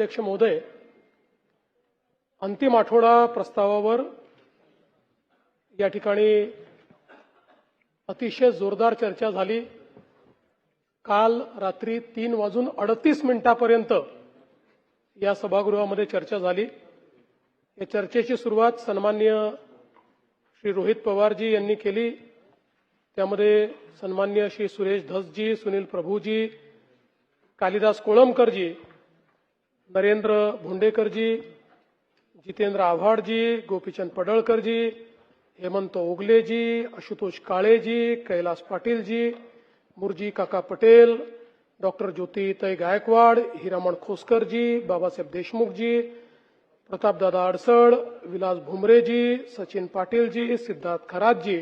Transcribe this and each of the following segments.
अध्यक्ष महोदय, अंतिम आठवडा प्रस्तावावर या ठिकाणी अतिशय जोरदार चर्चा झाली। काल रात्री 3:38 या सभागृहामध्ये चर्चा झाली। या चर्चेची सुरुवात सन्माननीय श्री रोहित पवारजी यांनी केली। त्यामध्ये सन्माननीय श्री सुरेश धसजी, सुनील प्रभूजी, कालिदास कोळंबकरजी, नरेंद्र भोंडेकरजी, जितेंद्र आव्हाडजी, गोपीचंद पडळकरजी, हेमंत ओगलेजी, आशुतोष काळेजी, कैलास पाटीलजी, मुरजी काका पटेल, डॉक्टर ज्योतिताई गायकवाड, हिरामण खोसकरजी, बाबासाहेब देशमुखजी, प्रतापदादा अडसड, विलास भुमरेजी, सचिन पाटीलजी, सिद्धार्थ खरातजी,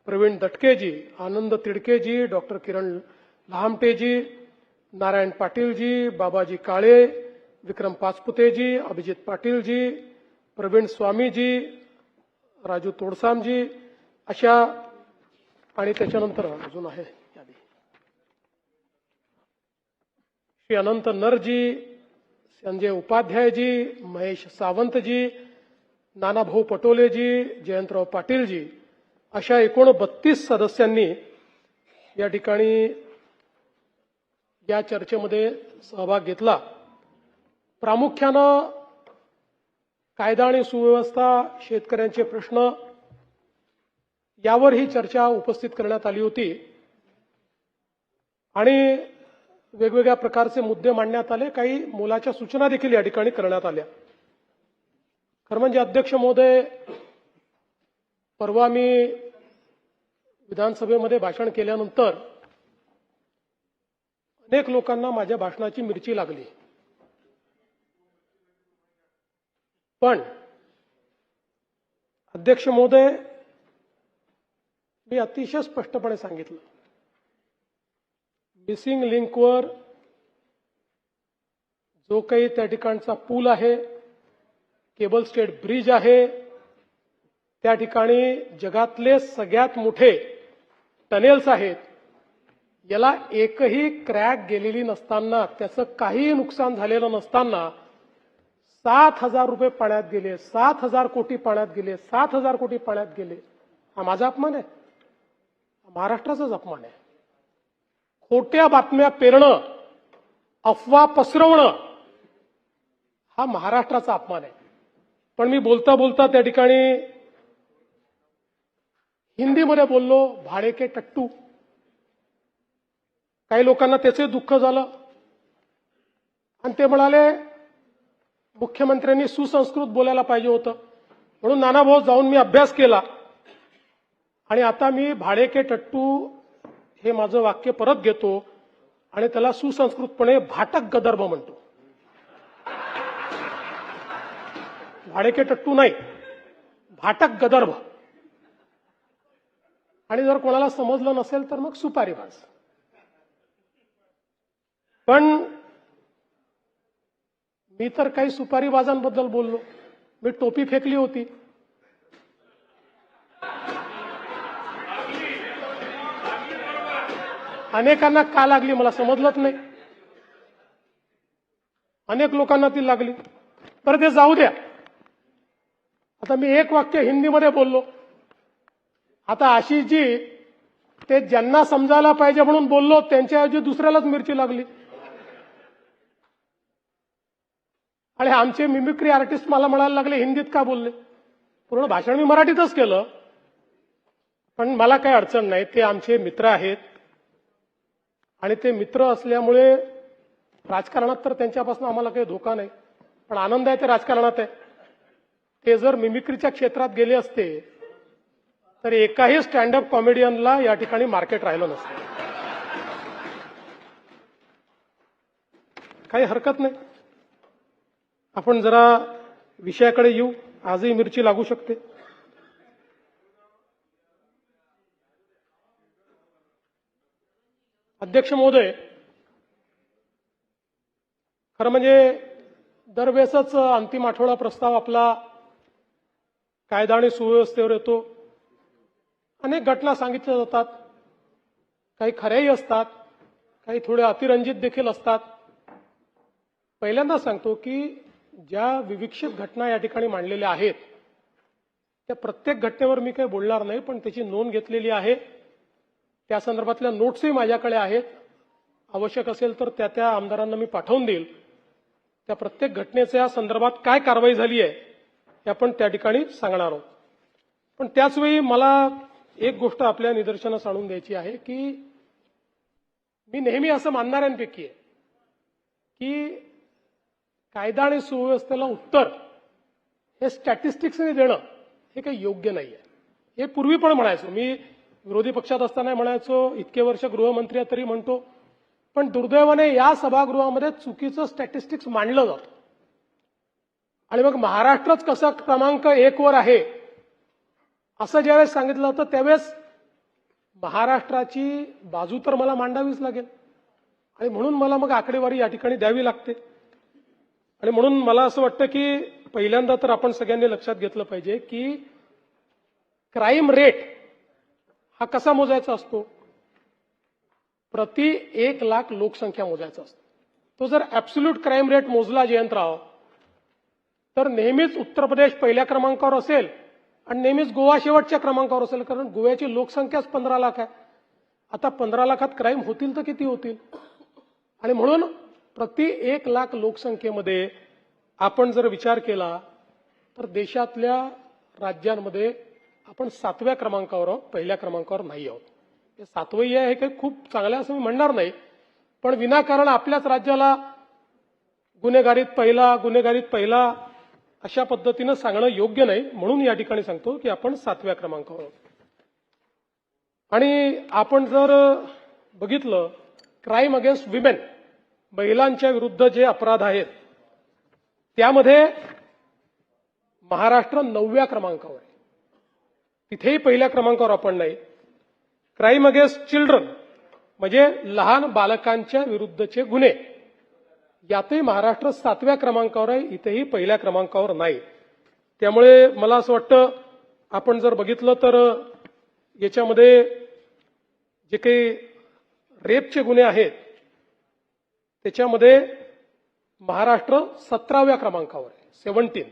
प्रवीण दटकेजी, आनंद तिडकेजी, डॉक्टर किरण लहामटेजी, नारायण पाटीलजी, बाबाजी काळे, विक्रम पाचपुतेजी, अभिजित पाटीलजी, प्रवीण स्वामीजी, राजू तोडसामजी, अशा आणि त्याच्यानंतर अजून आहे यादी श्री अनंत नरजी, संजय उपाध्यायजी, महेश सावंतजी, नानाभाऊ पटोलेजी, जयंतराव पाटीलजी, अशा एकूण 32 सदस्यांनी या ठिकाणी या चर्चेमध्ये सहभाग घेतला। प्रामुख्यानं कायदा आणि सुव्यवस्था, शेतकऱ्यांचे प्रश्न यावर ही चर्चा उपस्थित करण्यात आली होती आणि वेगवेगळ्या प्रकारचे मुद्दे मांडण्यात आले। काही मोलाच्या सूचना देखील या ठिकाणी करण्यात आल्या। खरं म्हणजे अध्यक्ष महोदय, परवा मी विधानसभेमध्ये भाषण केल्यानंतर अनेक लोकांना माझ्या भाषणाची मिरची लागली, पण अध्यक्ष महोदय, मी अतिशय स्पष्टपणे सांगितलं, मिसिंग लिंकवर जो काही त्या ठिकाणचा पूल आहे, केबल स्टेट ब्रिज आहे, त्या ठिकाणी जगातले सगळ्यात मोठे टनेल्स आहेत, याला एकही क्रॅक गेलेली नसताना, त्याचं काहीही नुकसान झालेलं नसताना 7,000 रुपये पाण्यात गेले, 7,000 कोटी पाण्यात गेले, 7,000 कोटी पाण्यात गेले। हा माझा अपमान आहे? महाराष्ट्राचाच अपमान आहे। खोट्या बातम्या पेरणं, अफवा पसरवणं हा महाराष्ट्राचा अपमान आहे। पण मी बोलता बोलता त्या ठिकाणी हिंदीमध्ये बोललो, भाडे के टट्टू। काही लोकांना त्याचे दुःख झालं आणि ते म्हणाले मुख्यमंत्र्यांनी सुसंस्कृत बोलायला पाहिजे होतं। म्हणून नानाभाऊ जाऊन मी अभ्यास केला आणि आता मी भाडे के टट्टू हे माझं वाक्य परत घेतो आणि त्याला सुसंस्कृतपणे भाटक गदर्भ म्हणतो। भाडे के टट्टू नाही, भाटक गदर्भ। आणि जर कोणाला समजलं नसेल तर मग सुपारीबाज। पण मी तर काही सुपारीबाजांबद्दल बोललो, मी टोपी फेकली होती। अनेकांना का लागली मला समजलंच नाही, अनेक लोकांना ती लागली। बरं ते जाऊ द्या, आता मी एक वाक्य हिंदीमध्ये बोललो। आता आशिषजी ते ज्यांना समजायला पाहिजे म्हणून बोललो, त्यांच्याऐवजी दुसऱ्यालाच मिरची लागली। आणि आमचे मिमिक्री आर्टिस्ट मला म्हणायला लागले हिंदीत का बोलले। पूर्ण भाषण मी मराठीतच केलं, पण मला काही अडचण नाही, ते आमचे मित्र आहेत आणि ते मित्र असल्यामुळे राजकारणात तर त्यांच्यापासून आम्हाला काही धोका नाही, पण आनंद आहे ते राजकारणात आहे। ते जर मिमिक्रीच्या क्षेत्रात गेले असते तर एकाही स्टँडअप कॉमेडियनला या ठिकाणी मार्केट राहिलं नसतं। काही हरकत नाही, आपण जरा विषयाकडे येऊ। आजही मिरची लागू शकते। अध्यक्ष महोदय, खरं म्हणजे दरवेळेसच अंतिम आठवडा प्रस्ताव आपला कायदा आणि सुव्यवस्थेवर येतो। अनेक घटना सांगितल्या जातात, काही खऱ्याही असतात, काही थोड्या अतिरंजित देखील असतात। पहिल्यांदा सांगतो की ज्या विविक्षित घटना या ठिकाणी मांडलेल्या आहेत त्या प्रत्येक घटनेवर मी काही बोलणार नाही, पण त्याची नोंद घेतलेली आहे. त्या संदर्भातल्या नोट्सही माझ्याकडे आहेत. आवश्यक असेल तर त्या आमदारांना मी पाठवून देईल. त्या प्रत्येक घटनेच्या संदर्भात काय कारवाई झाली आहे हे आपण त्या ठिकाणी सांगणार आहोत. पण त्याचवेळी मला एक गोष्ट आपल्या निदर्शनास आणून द्यायची आहे की मी नेहमी असं मानणाऱ्यांपैकी आहे की कायदा आणि सुव्यवस्थेला उत्तर हे स्टॅटिस्टिक्सने देणं हे काही योग्य नाही आहे. हे पूर्वी पण म्हणायचो, मी विरोधी पक्षात असताना म्हणायचो, इतके वर्ष गृहमंत्री आहे तरी म्हणतो. पण दुर्दैवाने या सभागृहामध्ये चुकीचं स्टॅटिस्टिक्स मांडलं जातं आणि मग महाराष्ट्रच कसा क्रमांक 1 वर आहे असं ज्यावेळेस सांगितलं होतं त्यावेळेस महाराष्ट्राची बाजू तर मला मांडावीच लागेल आणि म्हणून मला मग आकडेवारी या ठिकाणी द्यावी लागते. आणि म्हणून मला असं वाटतं की पहिल्यांदा तर आपण सगळ्यांनी लक्षात घेतलं पाहिजे की क्राईम रेट हा कसा मोजायचा असतो. प्रति 1 लाख लोकसंख्या मोजायचा असतो. तो जर ऍब्सोल्यूट क्राईम रेट मोजला जयंतराव तर नेहमीच उत्तर प्रदेश पहिल्या क्रमांकावर असेल आणि नेहमीच गोवा शेवटच्या क्रमांकावर असेल, कारण गोव्याची लोकसंख्याच 15 लाख आहे. आता 15 लाखात क्राईम होतील तर किती होतील. आणि म्हणून प्रति 1 लाख लोकसंख्येमध्ये आपण जर विचार केला तर देशातल्या राज्यांमध्ये आपण 7व्या क्रमांकावर आहोत, पहिल्या क्रमांकावर नाही आहोत. हे 7वं आहे हे काही खूप चांगलं असं मी म्हणणार नाही, पण विनाकारण आपल्याच राज्याला गुन्हेगारीत पहिला अशा पद्धतीनं सांगणं योग्य नाही. म्हणून या ठिकाणी सांगतो की आपण 7व्या क्रमांकावर आहोत. आणि आपण जर बघितलं क्राईम अगेन्स्ट विमेन, महिलांच्या विरुद्ध जे अपराध आहेत त्यामध्ये महाराष्ट्र 9व्या क्रमांकावर आहे. तिथेही पहिल्या क्रमांकावर आपण नाही. क्राईम अगेन्स्ट चिल्ड्रन म्हणजे लहान बालकांच्या विरुद्धचे गुन्हे यातही महाराष्ट्र 7व्या क्रमांकावर आहे, इथेही पहिल्या क्रमांकावर नाही. त्यामुळे मला असं वाटतं आपण जर बघितलं तर याच्यामध्ये जे काही रेपचे गुन्हे आहेत त्याच्यामध्ये महाराष्ट्र 17व्या क्रमांकावर आहे, 17.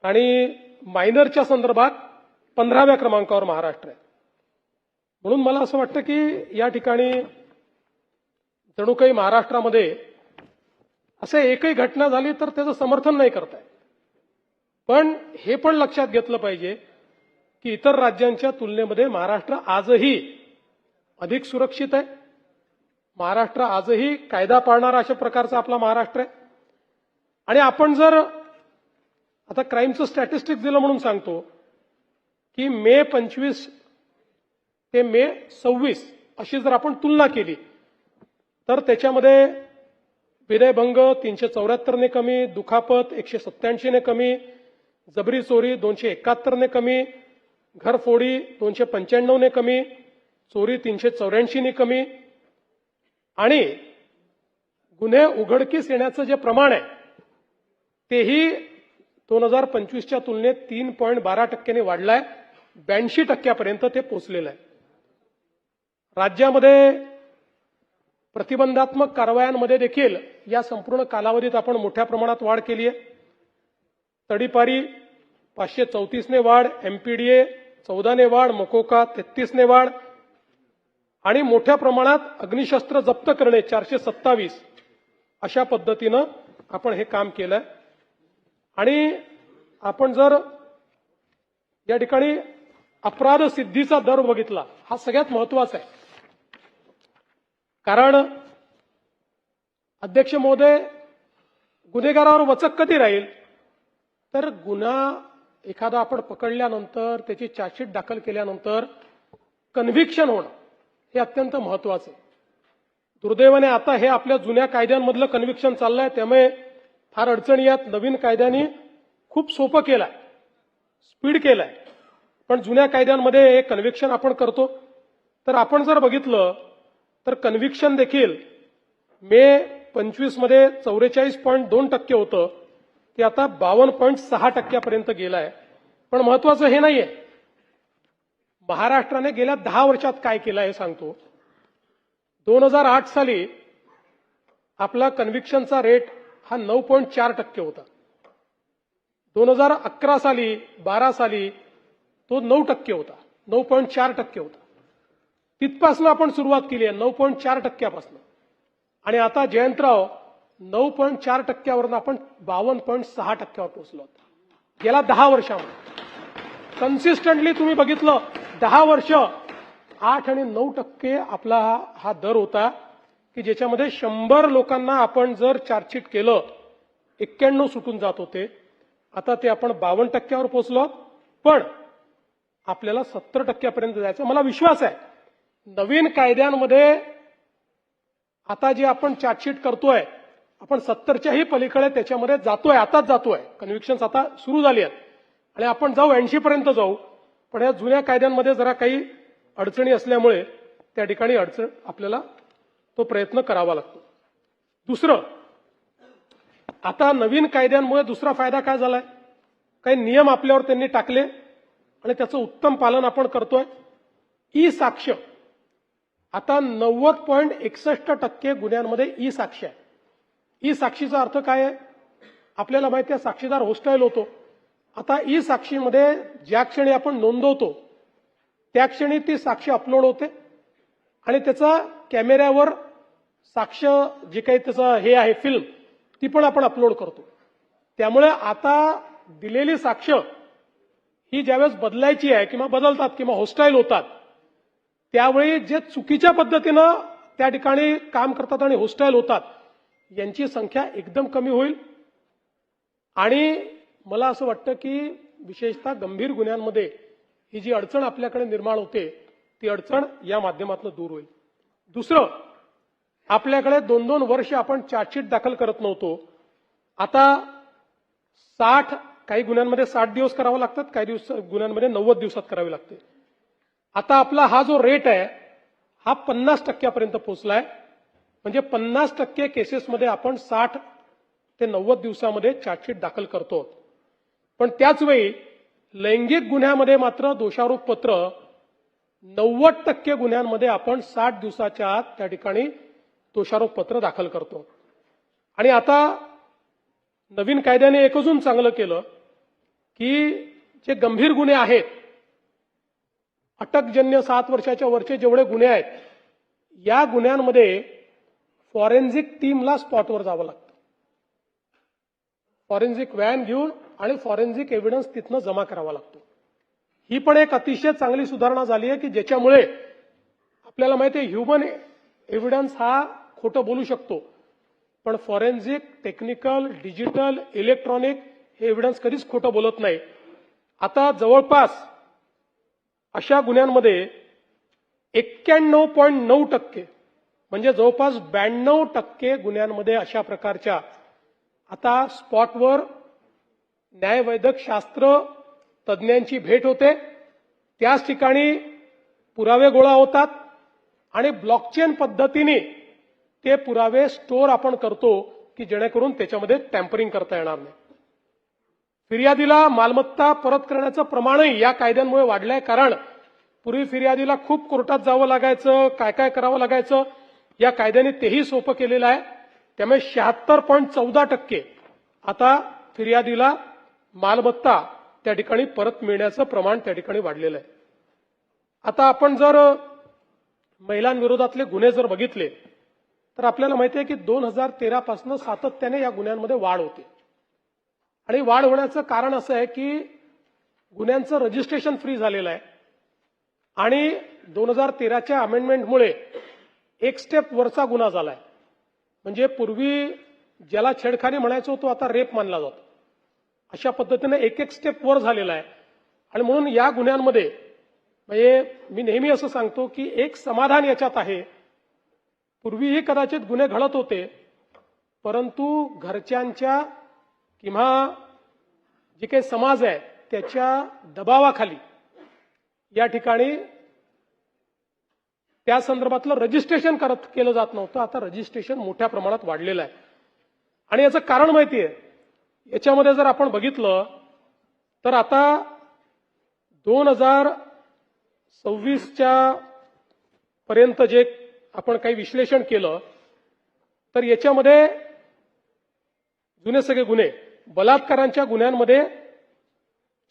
आणि मायनरच्या संदर्भात 15व्या क्रमांकावर महाराष्ट्र आहे. म्हणून मला असं वाटतं की या ठिकाणी जणू काही महाराष्ट्रामध्ये असं एकही घटना झाली तर त्याचं समर्थन नाही करताय. पण हे पण लक्षात घेतलं पाहिजे की इतर राज्यांच्या तुलनेमध्ये महाराष्ट्र आजही अधिक सुरक्षित आहे. महाराष्ट्र आजही कायदा पाळणारा अशा प्रकारचा आपला महाराष्ट्र आहे. आणि आपण जर आता क्राईमचं स्टॅटिस्टिक्स दिलं म्हणून सांगतो की मे 25 ते मे 26 अशी जर आपण तुलना केली तर त्याच्यामध्ये विनयभंग 374 ने कमी, दुखापत 187 ने कमी, जबरी चोरी 271 ने कमी, घरफोडी 295 ने कमी, चोरी 384 ने कमी आणि गुन्हे उघडकीस येण्याचं जे प्रमाण आहे तेही 2025च्या तुलनेत 3.12% वाढलंय, 82% ते पोहोचलेलं आहे. राज्यामध्ये प्रतिबंधात्मक कारवायांमध्ये देखील या संपूर्ण कालावधीत आपण मोठ्या प्रमाणात वाढ केली आहे. तडीपारी 534 ने वाढ, एमपीडीए 14 ने वाढ, मकोका 33 ने वाढ आणि मोठ्या प्रमाणात अग्निशस्त्र जप्त करणे 427 अशा पद्धतीनं आपण हे काम केलंय. आणि आपण जर या ठिकाणी अपराध सिद्धीचा दर बघितला, हा सगळ्यात महत्वाचा आहे. कारण अध्यक्ष महोदय, गुन्हेगारावर वचक कधी राहील तर गुन्हा एखादा आपण पकडल्यानंतर त्याची चार्जशीट दाखल केल्यानंतर कन्व्हिक्शन होणं हे अत्यंत महत्वाचं आहे. दुर्दैवाने आता हे आपल्या जुन्या कायद्यांमधलं कन्व्हिक्शन चाललंय, त्यामुळे फार अडचणी आहेत. नवीन कायद्यांनी खूप सोपं केलंय, स्पीड केलंय. पण जुन्या कायद्यांमध्ये हे कन्व्हिक्शन आपण करतो. तर आपण जर बघितलं तर कन्व्हिक्शन देखील मे 25 मध्ये 44.2% होतं, ते आता 52.6% पर्यंत गेलं आहे. पण महत्वाचं हे नाहीये, महाराष्ट्राने गेल्या 10 वर्षात काय केलं हे सांगतो. 2008 साली आपला कन्व्हिक्शनचा रेट हा 9.4% होता. 2011 साली 12 साली तो 9% होता, 9.4% होता. तिथपासून आपण सुरुवात केली आहे 9.4%पासून. आणि आता जयंतराव 9.4%वरून आपण 52.6%वर पोहोचलो आहोत. गेल्या 10 वर्षांमध्ये कन्सिस्टंटली तुम्ही बघितलं 10 वर्ष 8 आणि 9% आपला हा दर होता की ज्याच्यामध्ये 100 लोकांना आपण जर चार्जशीट केलं 91 सुटून जात होते. आता ते आपण 52%वर पोहोचलो. पण आपल्याला 70%पर्यंत जायचं. मला विश्वास आहे नवीन कायद्यांमध्ये आता जे आपण चार्जशीट करतोय आपण 70च्याही पलीकडे त्याच्यामध्ये जातोय, आताच जातोय. कन्व्हिक्शन्स आता सुरू झाली आहेत आणि आपण जाऊ 80 पर्यंत जाऊ. पण या जुन्या कायद्यांमध्ये जरा काही अडचणी असल्यामुळे त्या ठिकाणी आपल्याला तो प्रयत्न करावा लागतो. दुसरं, आता नवीन कायद्यांमुळे दुसरा फायदा काय झालाय, काही नियम आपल्यावर त्यांनी टाकले आणि त्याचं उत्तम पालन आपण करतोय. ई साक्ष आता 90.61% गुन्ह्यांमध्ये ई साक्ष आहे. ई साक्षीचा अर्थ काय आहे आपल्याला माहिती आहे, साक्षीदार होस्टाईल होतो. आता ई साक्षीमध्ये ज्या क्षणी आपण नोंदवतो त्या क्षणी ती साक्ष अपलोड होते आणि त्याचा कॅमेऱ्यावर साक्ष जे काही त्याचं हे आहे फिल्म ती पण आपण अपलोड करतो. त्यामुळे आता दिलेली साक्ष ही ज्यावेळेस बदलायची आहे किंवा बदलतात किंवा होस्टाईल होतात त्यावेळी जे चुकीच्या पद्धतीनं त्या ठिकाणी काम करतात आणि होस्टाईल होतात यांची संख्या एकदम कमी होईल. आणि मला असं वाटतं की विशेषतः गंभीर गुन्ह्यांमध्ये ही जी अडचण आपल्याकडे निर्माण होते ती अडचण या माध्यमातून दूर होईल. दुसरं, आपल्याकडे 2-2 वर्ष आपण चार्जशीट दाखल करत नव्हतो. आता 60 काही गुन्ह्यांमध्ये 60 दिवस करावं लागतात, काही गुन्ह्यांमध्ये 90 दिवसात करावी लागते. आता आपला हा जो रेट आहे हा 50%पर्यंत पोहोचलाय. म्हणजे 50% केसेसमध्ये आपण 60 ते 90 दिवसामध्ये चार्जशीट दाखल करतो. पण त्याच वेळी लैंगिक गुन्ह्यामध्ये मात्र दोषारोप पत्र 90% गुन्ह्यांमध्ये आपण 60 दिवसाच्या आत त्या ठिकाणी दोषारोप पत्र दाखल करतो. आणि आता नवीन कायद्याने एक अजून चांगलं केलं की जे गंभीर गुन्हे आहेत, अटकजन्य 7 वर्षाच्या वरचे जेवढे गुन्हे आहेत या गुन्ह्यांमध्ये फॉरेन्सिक टीमला स्पॉटवर जावं लागतं. फॉरेन्सिक व्हॅन घेऊन आणि फॉरेन्सिक एव्हिडन्स तिथनं जमा करावा लागतो. ही पण एक अतिशय चांगली सुधारणा झाली आहे की ज्याच्यामुळे आपल्याला माहिती आहे ह्युमन एव्हिडन्स हा खोटं बोलू शकतो पण फॉरेन्सिक, टेक्निकल, डिजिटल, इलेक्ट्रॉनिक हे एव्हिडन्स कधीच खोटं बोलत नाही. आता जवळपास अशा गुन्ह्यांमध्ये 91.9% म्हणजे जवळपास 92% गुन्ह्यांमध्ये अशा प्रकारच्या आता स्पॉटवर न्यायवैद्यक शास्त्र तज्ज्ञांची भेट होते. त्याच ठिकाणी पुरावे गोळा होतात आणि ब्लॉकचेन पद्धतीने ते पुरावे स्टोअर आपण करतो की जेणेकरून त्याच्यामध्ये टॅम्परिंग करता येणार नाही. फिर्यादीला मालमत्ता परत करण्याचं प्रमाणही या कायद्यांमुळे वाढलंय. कारण पूर्वी फिर्यादीला खूप कोर्टात जावं लागायचं, काय काय करावं लागायचं. या कायद्याने तेही सोपं केलेलं आहे. त्यामुळे 76.14% आता फिर्यादीला मालमत्ता त्या ठिकाणी परत मिळण्याचं प्रमाण त्या ठिकाणी वाढलेलं आहे. आता आपण जर महिलांविरोधातले गुन्हे जर बघितले तर आपल्याला माहिती आहे की 2013 पासून सातत्याने या गुन्ह्यांमध्ये वाढ होते. आणि वाढ होण्याचं कारण असं आहे की गुन्ह्यांचं रजिस्ट्रेशन फ्री झालेलं आहे आणि 2013च्या अमेंडमेंटमुळे एक स्टेप वरचा गुन्हा झालाय. म्हणजे पूर्वी ज्याला छेडखानी म्हणायचो तो आता रेप मानला जातो. अशा पद्धतीने एक स्टेप वर झालेला आहे. आणि म्हणून या गुन्ह्यांमध्ये म्हणजे मी नेहमी असं सांगतो की एक समाधान याच्यात आहे. पूर्वीही कदाचित गुन्हे घडत होते परंतु घरच्यांच्या किंवा जे काही समाज आहे त्याच्या दबावाखाली या ठिकाणी त्या संदर्भातलं रजिस्ट्रेशन केलं जात नव्हतं. आता रजिस्ट्रेशन मोठ्या प्रमाणात वाढलेलं आहे. आणि याचं कारण माहिती आहे, याच्यामध्ये जर आपण बघितलं तर आता 2026च्या पर्यंत जे आपण काही विश्लेषण केलं तर याच्यामध्ये जुने सगळे गुन्हे, बलात्कारांच्या गुन्ह्यांमध्ये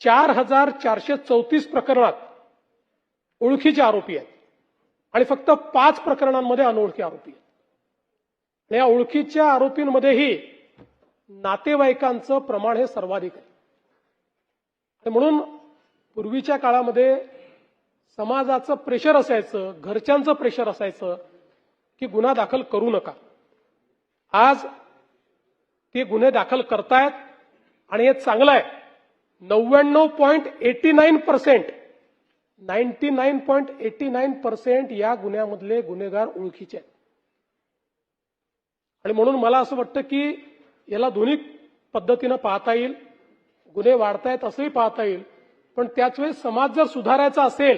4434 प्रकरणात ओळखीचे आरोपी आहेत आणि फक्त 5 प्रकरणांमध्ये अनोळखी आरोपी आहेत. आणि या ओळखीच्या आरोपींमध्येही नातेवाईकांचं प्रमाण हे सर्वाधिक आहे. आणि म्हणून पूर्वीच्या काळामध्ये समाजाचं प्रेशर असायचं, घरच्यांचं प्रेशर असायचं की गुन्हा दाखल करू नका. आज ते गुन्हे दाखल करतायत आणि हे चांगलं आहे. 99.89% या गुन्ह्यामधले गुन्हेगार ओळखीचे आहेत. आणि म्हणून मला असं वाटतं की याला दोन्ही पद्धतीनं पाहता येईल. गुन्हे वाढतायत असंही पाहता येईल, पण त्याच वेळी समाज जर सुधारायचा असेल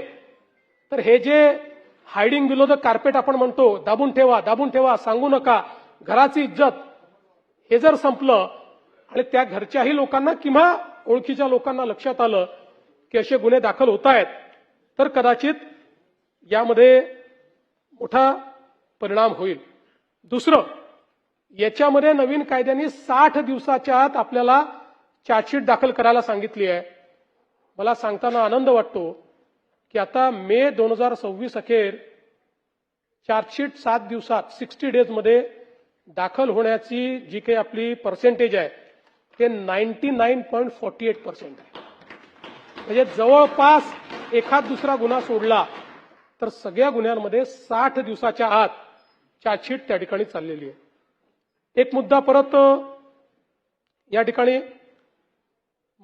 तर हे जे हायडिंग बिलो द कार्पेट आपण म्हणतो, दाबून ठेवा, सांगू नका, घराची इज्जत, हे जर संपलं आणि त्या घरच्याही लोकांना किंवा ओळखीच्या लोकांना लक्षात आलं की असे गुन्हे दाखल होत आहेत, तर कदाचित यामध्ये मोठा परिणाम होईल. दुसरं, याच्यामध्ये नवीन कायद्याने 60 दिवसाच्या आत आपल्याला चार्जशीट दाखल करायला सांगितली आहे. मला सांगताना आनंद वाटतो की आता मे 2026 अखेर चार्जशीट 7 दिवसात 60 डेजमध्ये दाखल होण्याची जी काही आपली पर्सेंटेज आहे ते 99.48% आहे. म्हणजे जवळपास एखाद दुसरा गुन्हा सोडला तर सगळ्या गुन्ह्यांमध्ये 60 दिवसाच्या आत चार्जशीट त्या ठिकाणी चाललेली आहे. एक मुद्दा परत या ठिकाणी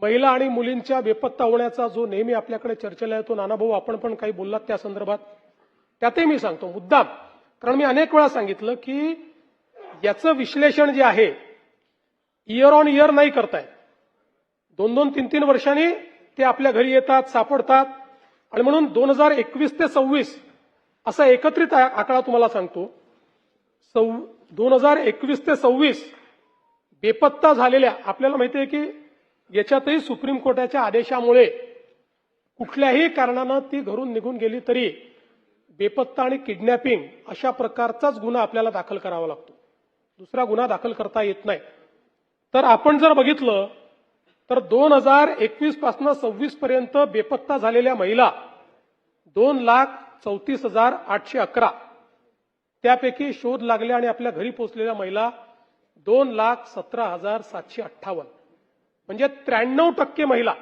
महिला आणि मुलींच्या बेपत्ता होण्याचा जो नेहमी आपल्याकडे चर्चेला येतो, नानाभाऊ आपण पण काही बोललात त्या संदर्भात, त्यातही मी सांगतो मुद्दाम, कारण मी अनेक वेळा सांगितलं की याचं विश्लेषण जे आहे इयर ऑन इयर नाही करतायत. 2-2, 3-3 वर्षांनी ते आपल्या घरी येतात, सापडतात. आणि म्हणून 2021 ते 26 असा एकत्रित आकडा तुम्हाला सांगतो. 2021 ते 26 बेपत्ता झालेल्या, आपल्याला माहिती आहे की याच्यातही सुप्रीम कोर्टाच्या आदेशामुळे कुठल्याही कारणानं ती घरून निघून गेली तरी बेपत्ता आणि किडनॅपिंग अशा प्रकारचाच गुन्हा आपल्याला दाखल करावा लागतो. दुसरा गुन्हा दाखल करता येत नाही. तर आपण जर बघितलं तर 2021 पासून 26 पर्यंत बेपत्ता झालेल्या महिला 2,34,811, त्यापैकी शोध लागल्या आणि आपल्या घरी पोहोचलेल्या महिला 2,17,758, म्हणजे 93% महिला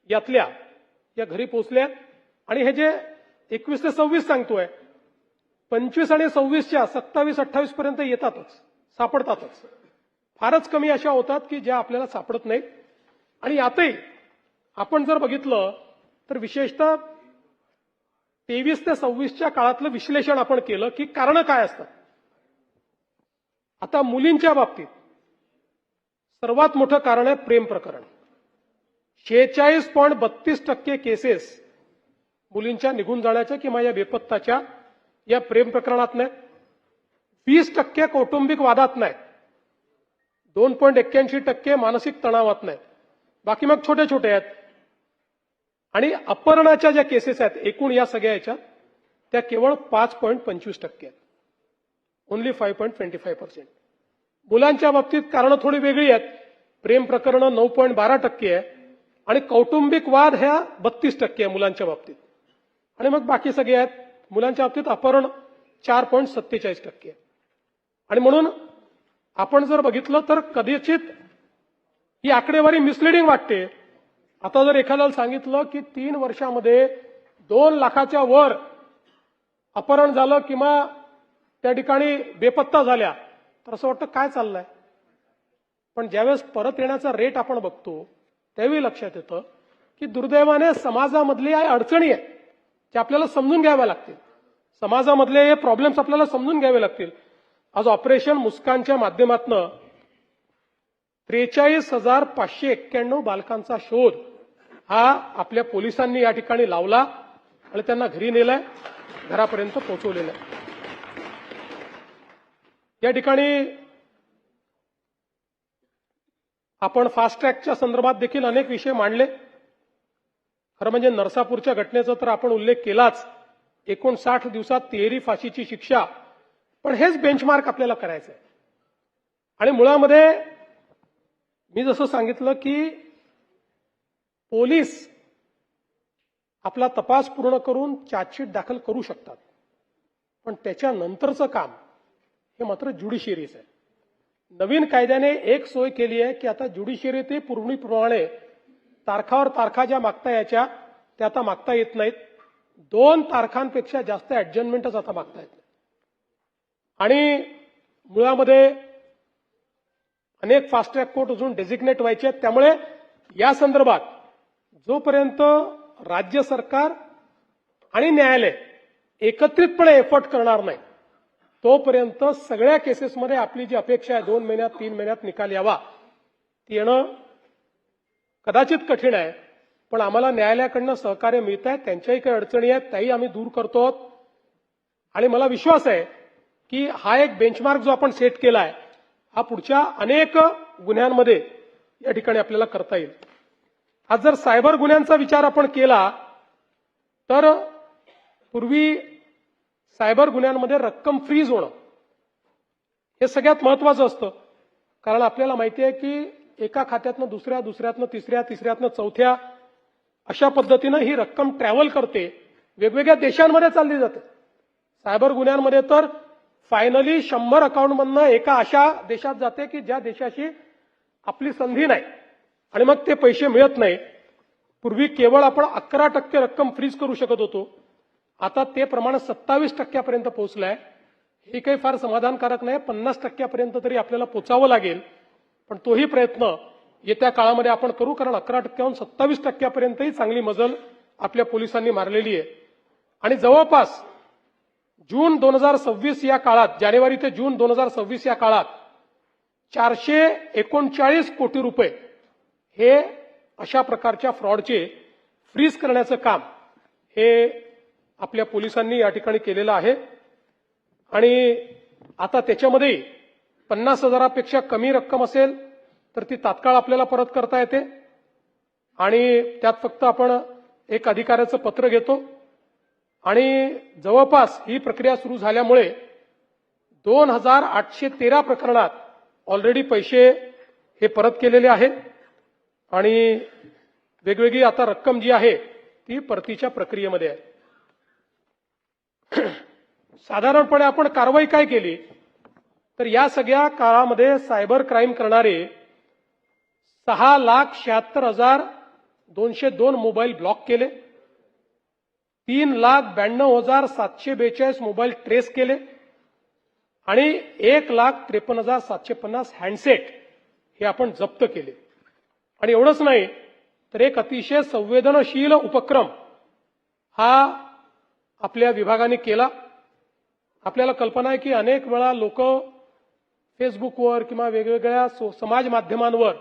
यातल्या या घरी पोहोचल्या. आणि हे जे 21 ते 26 सांगतोय, 25 आणि 26च्या 27-28 पर्यंत येतातच, सापडतातच. फारच कमी अशा होतात की ज्या आपल्याला सापडत नाहीत. आणि यातही आपण जर बघितलं तर विशेषतः 23 ते 26च्या काळातलं विश्लेषण आपण केलं की कारणं काय असतात. आता मुलींच्या बाबतीत सर्वात मोठं कारण आहे प्रेम प्रकरण. 46.32% केसेस मुलींच्या निघून जाण्याच्या किंवा या बेपत्ताच्या या प्रेम प्रकरणात नाहीत. 20% कौटुंबिक वादात नाहीत. 2.81% मानसिक तणावात नाहीत. बाकी मग छोटे छोटे आहेत. आणि अपहरणाच्या ज्या केसेस आहेत एकूण या सगळ्या याच्यात त्या केवळ 5.25% आहेत. ओन्ली 5.25%. मुलांच्या बाबतीत कारणं थोडी वेगळी आहेत. प्रेम प्रकरणं 9.12% आहे आणि कौटुंबिक वाद ह्या 32% आहे मुलांच्या बाबतीत. आणि मग बाकी सगळे आहेत. मुलांच्या बाबतीत अपहरण 4.47% आहे. आणि म्हणून आपण जर बघितलं तर कदाचित ही आकडेवारी मिसलिडिंग वाटते. आता जर एखाद्याला सांगितलं की 3 वर्षामध्ये 2 लाखाच्या वर अपहरण झालं किंवा त्या ठिकाणी बेपत्ता झाल्या तर असं वाटतं काय चाललंय. पण ज्यावेळेस परत येण्याचा रेट आपण बघतो त्यावेळी लक्षात येतं की दुर्दैवाने समाजामधल्या अडचणी आहेत त्या आपल्याला समजून घ्याव्या लागतील. समाजामधले हे प्रॉब्लेम्स आपल्याला समजून घ्यावे लागतील. आज ऑपरेशन मुस्कानच्या माध्यमातून 43,591 बालकांचा शोध हा आपल्या पोलिसांनी या ठिकाणी लावला आणि त्यांना घरी नेलाय, घरापर्यंत पोहोचवलेलं आहे. या ठिकाणी आपण फास्ट ट्रॅकच्या संदर्भात देखील अनेक विषय मांडले. खरं म्हणजे नरसापूरच्या घटनेचा तर आपण उल्लेख केलाच. 59 दिवसात तिहेरी फाशीची शिक्षा, पण हेच बेंचमार्क आपल्याला करायचं आहे. आणि मुळामध्ये मी जसं सांगितलं की पोलीस आपला तपास पूर्ण करून चार्जशीट दाखल करू शकतात, पण त्याच्यानंतरचं काम हे मात्र ज्युडिशियरीचं आहे. नवीन कायद्याने एक सोय केली आहे की आता ज्युडिशियरी ते पूर्वीप्रमाणे तारखावर तारखा ज्या मागता यायच्या त्या आता मागता येत नाहीत. 2 तारखांपेक्षा जास्त ऍडजमेंटच आता मागता येत नाही. आणि मुळामध्ये अनेक फास्ट ट्रॅक कोर्ट अजून डेझिग्नेट व्हायचे आहेत. त्यामुळे या संदर्भात जोपर्यंत राज्य सरकार आणि न्यायालय एकत्रितपणे एफर्ट करणार नाही तोपर्यंत सगळ्या केसेसमध्ये आपली जी अपेक्षा आहे 2 महिन्यात 3 महिन्यात निकाल यावा ती येणं कदाचित कठीण आहे. पण आम्हाला न्यायालयाकडनं सहकार्य मिळत आहे. त्यांच्याही काही अडचणी आहेत त्याही आम्ही दूर करतो. आणि मला विश्वास आहे की हा एक बेंचमार्क जो आपण सेट केला आहे हा पुढच्या अनेक गुन्ह्यांमध्ये या ठिकाणी आपल्याला करता येईल. आज जर सायबर गुन्ह्यांचा विचार आपण केला तर पूर्वी सायबर गुन्ह्यांमध्ये रक्कम फ्रीज होणं हे सगळ्यात महत्वाचं असतं. कारण आपल्याला माहिती आहे की एका खात्यातनं दुसऱ्या, दुसऱ्यातनं तिसऱ्या, तिसऱ्यातनं चौथ्या अशा पद्धतीनं ही रक्कम ट्रॅव्हल करते, वेगवेगळ्या देशांमध्ये चालली जाते. सायबर गुन्ह्यांमध्ये तर फायनली 100 अकाउंटमधनं एका अशा देशात जाते की ज्या देशाशी आपली संधी नाही आणि मग ते पैसे मिळत नाही. पूर्वी केवळ आपण 11% रक्कम फ्रीज करू शकत होतो, आता ते प्रमाण 27% पोहोचलंय. हे काही फार समाधानकारक नाही. 50% तरी आपल्याला पोचावं लागेल, पण तोही प्रयत्न येत्या काळामध्ये आपण करू. कारण 11%हून 27%पर्यंतही चांगली मजल आपल्या पोलिसांनी मारलेली आहे. आणि जवळपास जून 2026 या काळात, जानेवारी ते जून 2026 या काळात 439 कोटी रुपये हे अशा प्रकारच्या फ्रॉडचे फ्रीज करण्याचं काम हे आपल्या पोलिसांनी या ठिकाणी केलेलं आहे. आणि आता त्याच्यामध्ये 50,000पेक्षा कमी रक्कम असेल तर ती तात्काळ आपल्याला परत करता येते. आणि त्यात फक्त आपण एक अधिकाऱ्याचं पत्र घेतो आणि जवळपास ही प्रक्रिया सुरू झाल्यामुळे 2813 प्रकरणात ऑलरेडी पैसे हे परत केलेले आहेत आणि वेगवेगळी आता रक्कम जी आहे ती परतीच्या प्रक्रियेमध्ये आहे. साधारणपणे आपण कारवाई काय केली तर या सगळ्या काळामध्ये सायबर क्राईम करणारे 6,76,202 मोबाईल ब्लॉक केले, 3,92,742 मोबाईल ट्रेस केले आणि 1,53,750 हँडसेट हे आपण जप्त केले. आणि एवढंच नाही तर एक अतिशय संवेदनशील उपक्रम हा आपल्या विभागाने केला. आपल्याला कल्पना आहे की अनेक वेळा लोक फेसबुकवर किंवा वेगवेगळ्या समाज माध्यमांवर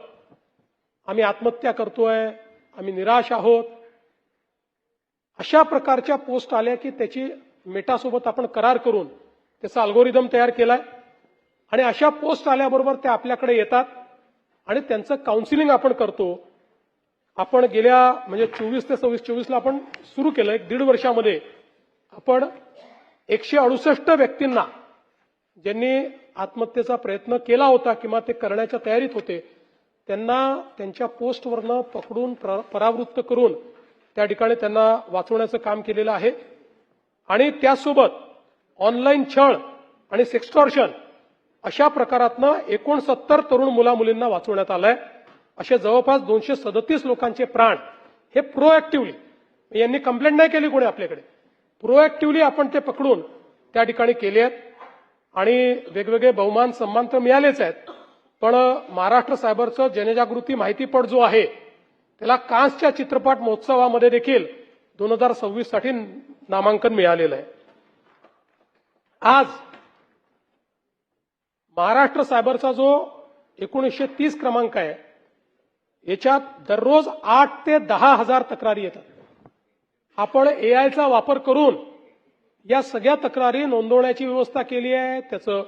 आम्ही आत्महत्या करतोय, आम्ही निराश आहोत, अशा प्रकारच्या पोस्ट आल्या की त्याची मेटासोबत आपण करार करून त्याचा अल्गोरिदम तयार केलाय. आणि अशा पोस्ट आल्याबरोबर त्या आपल्याकडे येतात आणि त्यांचं काउन्सिलिंग आपण करतो. आपण गेल्या म्हणजे 24 ते 24ला आपण सुरू केलं. 1.5 वर्षामध्ये आपण 168 व्यक्तींना ज्यांनी आत्महत्येचा प्रयत्न केला होता किंवा ते करण्याच्या तयारीत होते त्यांना त्यांच्या पोस्टवरनं पकडून परावृत्त करून त्या ठिकाणी त्यांना वाचवण्याचं काम केलेलं आहे. आणि त्यासोबत ऑनलाईन छळ आणि सेक्स्टॉर्शन अशा प्रकारातनं 69 तरुण मुला-मुलींना वाचवण्यात आलंय. असे जवळपास 237 लोकांचे प्राण हे प्रोएक्टिव्हली, यांनी कंप्लेंट नाही केली कोणी आपल्याकडे, प्रोएक्टिव्हली आपण ते पकडून त्या ठिकाणी केले आहेत. आणि वेगवेगळे बहुमान सन्मान तर मिळालेच आहेत, पण महाराष्ट्र सायबरचं जनजागृती माहितीपट जो आहे त्याला कान्सच्या चित्रपट महोत्सवामध्ये देखील 2026 साठी नामांकन मिळालेलं आहे. आज महाराष्ट्र सायबरचा जो 1930 क्रमांक आहे याच्यात दररोज 8 ते 10 हजार तक्रारी येतात. आपण एआयचा वापर करून या सगळ्या तक्रारी नोंदवण्याची व्यवस्था केली आहे, त्याचं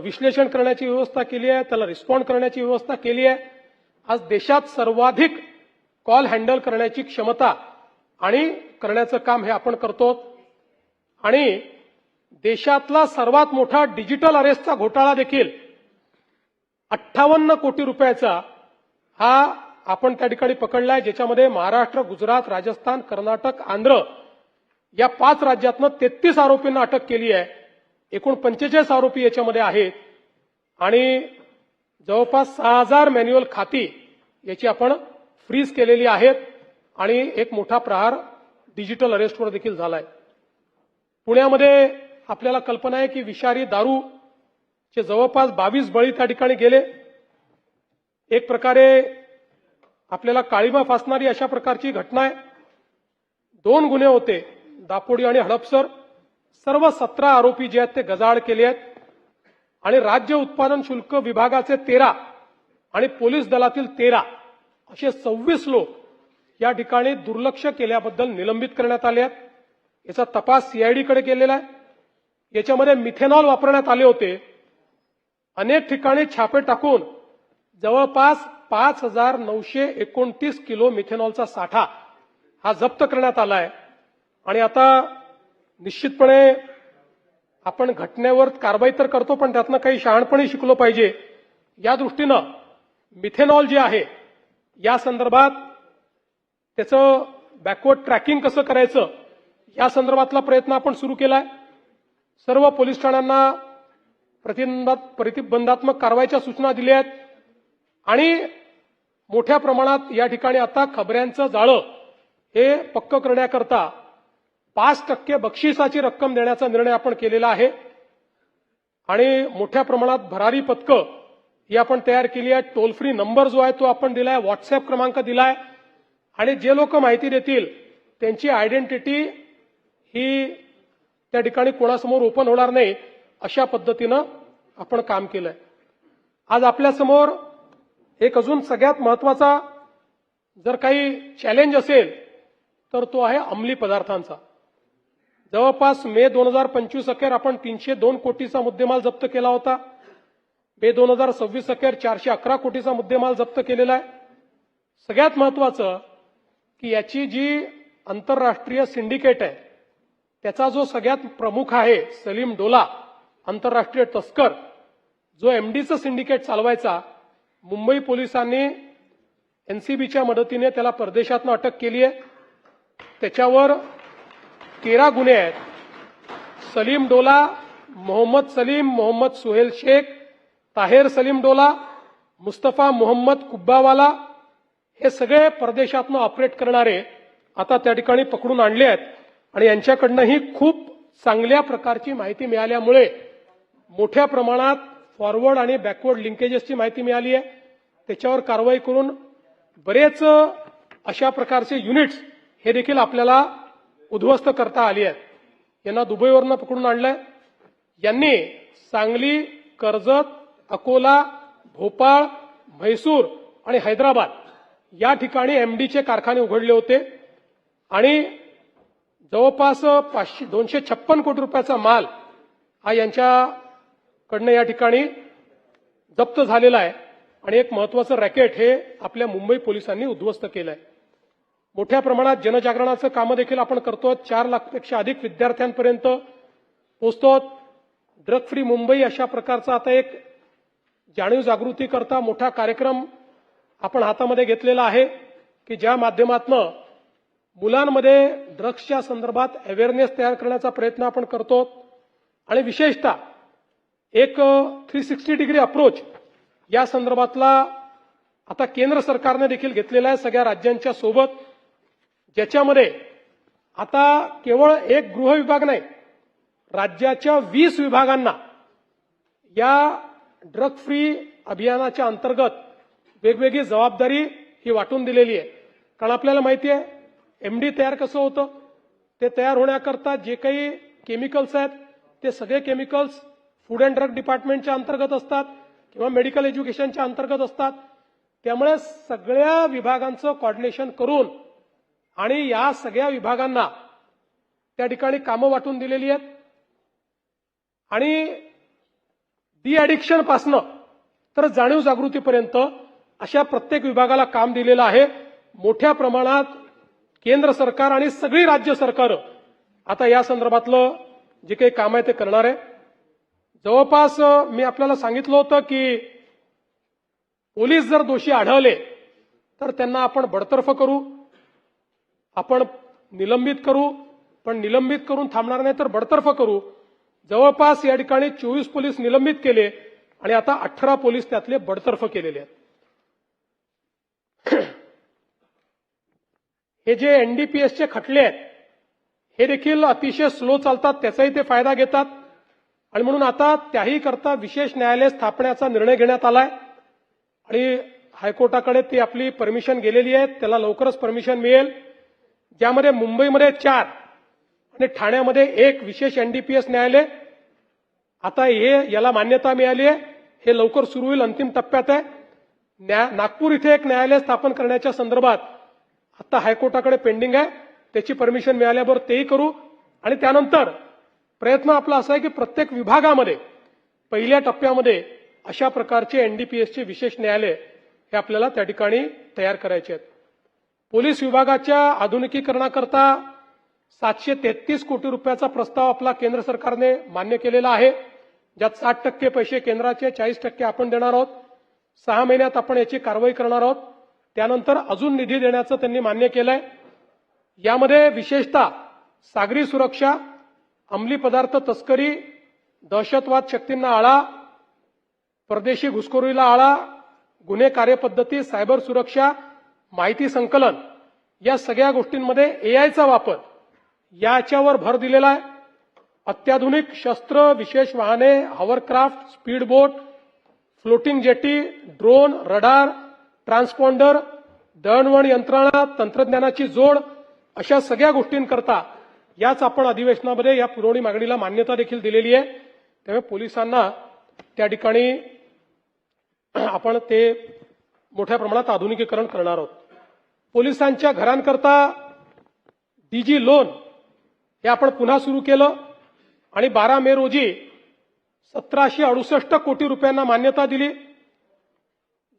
विश्लेषण करण्याची व्यवस्था केली आहे, त्याला रिस्पॉन्ड करण्याची व्यवस्था केली आहे. आज देशात सर्वाधिक कॉल हँडल करण्याची क्षमता आणि करण्याचं काम हे आपण करतो. आणि देशातला सर्वात मोठा डिजिटल अरेस्टचा घोटाळा देखील 58 कोटी रुपयाचा हा आपण त्या ठिकाणी पकडलाय, ज्याच्यामध्ये महाराष्ट्र, गुजरात, राजस्थान, कर्नाटक, आंध्र या 5 राज्यातनं 33 आरोपींना अटक केली आहे. एकूण 45 आरोपी याच्यामध्ये आहेत आणि जवळपास 6000 मॅन्युअल खाती याची आपण फ्रीज केलेली आहेत आणि एक मोठा प्रहार डिजिटल अरेस्टवर देखील झालाय. पुण्यामध्ये आपल्याला कल्पना आहे की विषारी दारूचे जवळपास 22 बळी त्या ठिकाणी गेले. एक प्रकारे आपल्याला काळीमा फासणारी अशा प्रकारची घटना आहे. 2 गुन्हे होते, दापोडी आणि हडपसर. सर्व 17 आरोपी जे आहेत ते गजाआड केले आहेत आणि राज्य उत्पादन शुल्क विभागाचे 13 आणि पोलीस दलातील 13 असे 26 लोक या ठिकाणी दुर्लक्ष केल्याबद्दल निलंबित करण्यात आले आहेत. याचा तपास सीआयडीकडे केलेला आहे. याच्यामध्ये मिथेनॉल वापरण्यात आले होते. अनेक ठिकाणी छापे टाकून जवळपास 5929 किलो मिथेनॉलचा साठा हा जप्त करण्यात आला आहे. आणि आता निश्चितपणे आपण घटनेवर कारवाई तर करतो, पण त्यातनं काही शहाणपणी शिकलो पाहिजे. या दृष्टीनं मिथेनॉल जे आहे या संदर्भात त्याचं बॅकवर्ड ट्रॅकिंग कसं करायचं या संदर्भातला प्रयत्न आपण सुरू केलाय. सर्व पोलीस ठाण्यांना प्रतिबंधात्मक कारवाईच्या सूचना दिल्या आहेत आणि मोठ्या प्रमाणात या ठिकाणी आता खबऱ्यांचं जाळं हे पक्क करण्याकरता 5% बक्षिसाची रक्कम देण्याचा निर्णय आपण केलेला आहे आणि मोठ्या प्रमाणात भरारी पथकं ही आपण तयार केली आहे. टोल फ्री नंबर जो आहे तो आपण दिलाय, व्हॉट्सअप क्रमांक दिलाय आणि जे लोक माहिती देतील त्यांची आयडेंटिटी ही त्या ठिकाणी कोणासमोर ओपन होणार नाही अशा पद्धतीनं आपण काम केलंय. आज आपल्यासमोर एक अजून सगळ्यात महत्वाचा जर काही चॅलेंज असेल तर तो आहे अंमली पदार्थांचा. जवळपास मे 2025 अखेर आपण 302 कोटीचा मुद्देमाल जप्त केला होता. मे 2026 अखेर 411 कोटीचा मुद्देमाल जप्त केलेला आहे. सगळ्यात महत्वाचं की याची जी आंतरराष्ट्रीय सिंडिकेट आहे त्याचा जो सगळ्यात प्रमुख आहे सलीम डोला, आंतरराष्ट्रीय तस्कर, जो एमडीचं सिंडिकेट चालवायचा, मुंबई पोलिसांनी एनसीबीच्या मदतीने त्याला परदेशातनं अटक केली आहे. त्याच्यावर 13 गुन्हे आहेत. सलीम डोला, मोहम्मद सलीम, मोहम्मद सुहेल शेख, ताहेर सलीम डोला, मुस्तफा मोहम्मद कुब्बावाला हे सगळे परदेशातनं ऑपरेट करणारे आता त्या ठिकाणी पकडून आणले आहेत आणि यांच्याकडनंही खूप चांगल्या प्रकारची माहिती मिळाल्यामुळे मोठ्या प्रमाणात फॉरवर्ड आणि बॅकवर्ड लिंकेजेसची माहिती मिळाली आहे. त्याच्यावर कारवाई करून बरेच अशा प्रकारचे युनिट्स हे देखील आपल्याला उद्ध्वस्त करता आली आहेत. यांना दुबईवरनं पकडून आणलंय. यांनी सांगली, कर्जत, अकोला, भोपाळ, म्हैसूर आणि हैदराबाद या ठिकाणी एमडीचे कारखाने उघडले होते आणि जवळपास 256 कोटी रुपयाचा माल हा यांच्याकडनं या ठिकाणी जप्त झालेला आहे आणि एक महत्वाचं रॅकेट हे आपल्या मुंबई पोलिसांनी उद्ध्वस्त केलंय. मोठ्या प्रमाणात जनजागरणाचं कामं देखील आपण करतो. 4 लाखपेक्षा अधिक विद्यार्थ्यांपर्यंत पोहोचतो. ड्रग फ्री मुंबई अशा प्रकारचा आता एक जाणीव जागृती करता मोठा कार्यक्रम आपण हातामध्ये घेतलेला आहे की ज्या माध्यमातून मुलांमध्ये ड्रग्सच्या संदर्भात अवेअरनेस तयार करण्याचा प्रयत्न आपण करतो आणि विशेषतः एक 360 डिग्री अप्रोच या संदर्भातला आता केंद्र सरकारने देखील घेतलेला आहे सगळ्या राज्यांच्या सोबत, ज्याच्यामध्ये आता केवळ एक गृह विभाग नाही, राज्याच्या 20 विभागांना या ड्रग फ्री अभियानाच्या अंतर्गत वेगवेगळी जबाबदारी ही वाटून दिलेली आहे. कारण आपल्याला माहिती आहे एमडी तयार कसं होतं, ते तयार होण्याकरता जे काही केमिकल्स आहेत ते सगळे केमिकल्स फूड अँड ड्रग डिपार्टमेंटच्या अंतर्गत असतात किंवा मेडिकल एज्युकेशनच्या अंतर्गत असतात. त्यामुळे सगळ्या विभागांचं कोऑर्डिनेशन करून आणि या सगळ्या विभागांना त्या ठिकाणी कामं वाटून दिलेली आहेत आणि डी ॲडिक्शन पासनं तर जाणीव जागृतीपर्यंत अशा प्रत्येक विभागाला काम दिलेलं आहे. मोठ्या प्रमाणात केंद्र सरकार आणि सगळी राज्य सरकार आता या संदर्भातलं जे काही काम आहे ते करणार आहे. जवळपास मी आपल्याला सांगितलं होतं की पोलीस जर दोषी आढळले तर त्यांना आपण बडतर्फ करू, आपण निलंबित करू, पण निलंबित करून थांबणार नाही तर बडतर्फ करू. जवळपास या ठिकाणी 24 पोलीस निलंबित केले आणि आता 18 पोलीस त्यातले बडतर्फ केलेले आहेत. हे जे एनडीपीएसचे खटले आहेत हे देखील अतिशय स्लो चालतात, त्याचाही ते फायदा घेतात आणि म्हणून आता त्याही करता विशेष न्यायालय स्थापण्याचा निर्णय घेण्यात आलाय आणि हायकोर्टाकडे ती आपली परमिशन गेलेली आहे. त्याला लवकरच परमिशन मिळेल, ज्यामध्ये मुंबईमध्ये 4 आणि ठाण्यामध्ये 1 विशेष एनडीपीएस न्यायालय. आता याला मान्यता मिळाली आहे, हे लवकर सुरू होईल, अंतिम टप्प्यात आहे. नागपूर इथे एक न्यायालय स्थापन करण्याच्या संदर्भात आता हायकोर्टाकडे पेंडिंग आहे, त्याची परमिशन मिळाल्यावर तेही करू आणि त्यानंतर प्रयत्न आपला असा आहे की प्रत्येक विभागामध्ये पहिल्या टप्प्यामध्ये अशा प्रकारचे एनडीपीएसचे विशेष न्यायालय हे आपल्याला त्या ठिकाणी तयार करायचे आहेत. पोलीस विभागाच्या आधुनिकीकरणाकरता 733 कोटी रुपयाचा प्रस्ताव आपला केंद्र सरकारने मान्य केलेला आहे, ज्यात 60% पैसे केंद्राचे, 40% आपण देणार आहोत. 6 महिन्यात आपण याची कारवाई करणार आहोत. त्यानंतर अजून निधी देण्याचं त्यांनी मान्य केलंय. यामध्ये विशेषतः सागरी सुरक्षा, अंमली पदार्थ तस्करी, दहशतवाद शक्तींना आळा, परदेशी घुसखोरीला आळा, गुन्हे कार्यपद्धती, सायबर सुरक्षा, माहिती संकलन या सगळ्या गोष्टींमध्ये एआयचा वापर याच्यावर भर दिलेला आहे. अत्याधुनिक शस्त्र, विशेष वाहने, हॉवरक्राफ्ट, स्पीड बोट, फ्लोटिंग जेटी, ड्रोन, रडार, ट्रान्सपॉन्डर, दळणवळण यंत्रणा, तंत्रज्ञानाची जोड अशा सगळ्या गोष्टींकरता याच आपण अधिवेशनामध्ये या पुरवणी मागणीला मान्यता देखील दिलेली आहे. त्यामुळे पोलिसांना त्या ठिकाणी आपण ते मोठ्या प्रमाणात आधुनिकीकरण करणार आहोत. पोलिसांच्या घरांकरता डीजी लोन हे आपण पुन्हा सुरू केलं आणि 12 मे रोजी 1768 कोटी रुपयांना मान्यता दिली.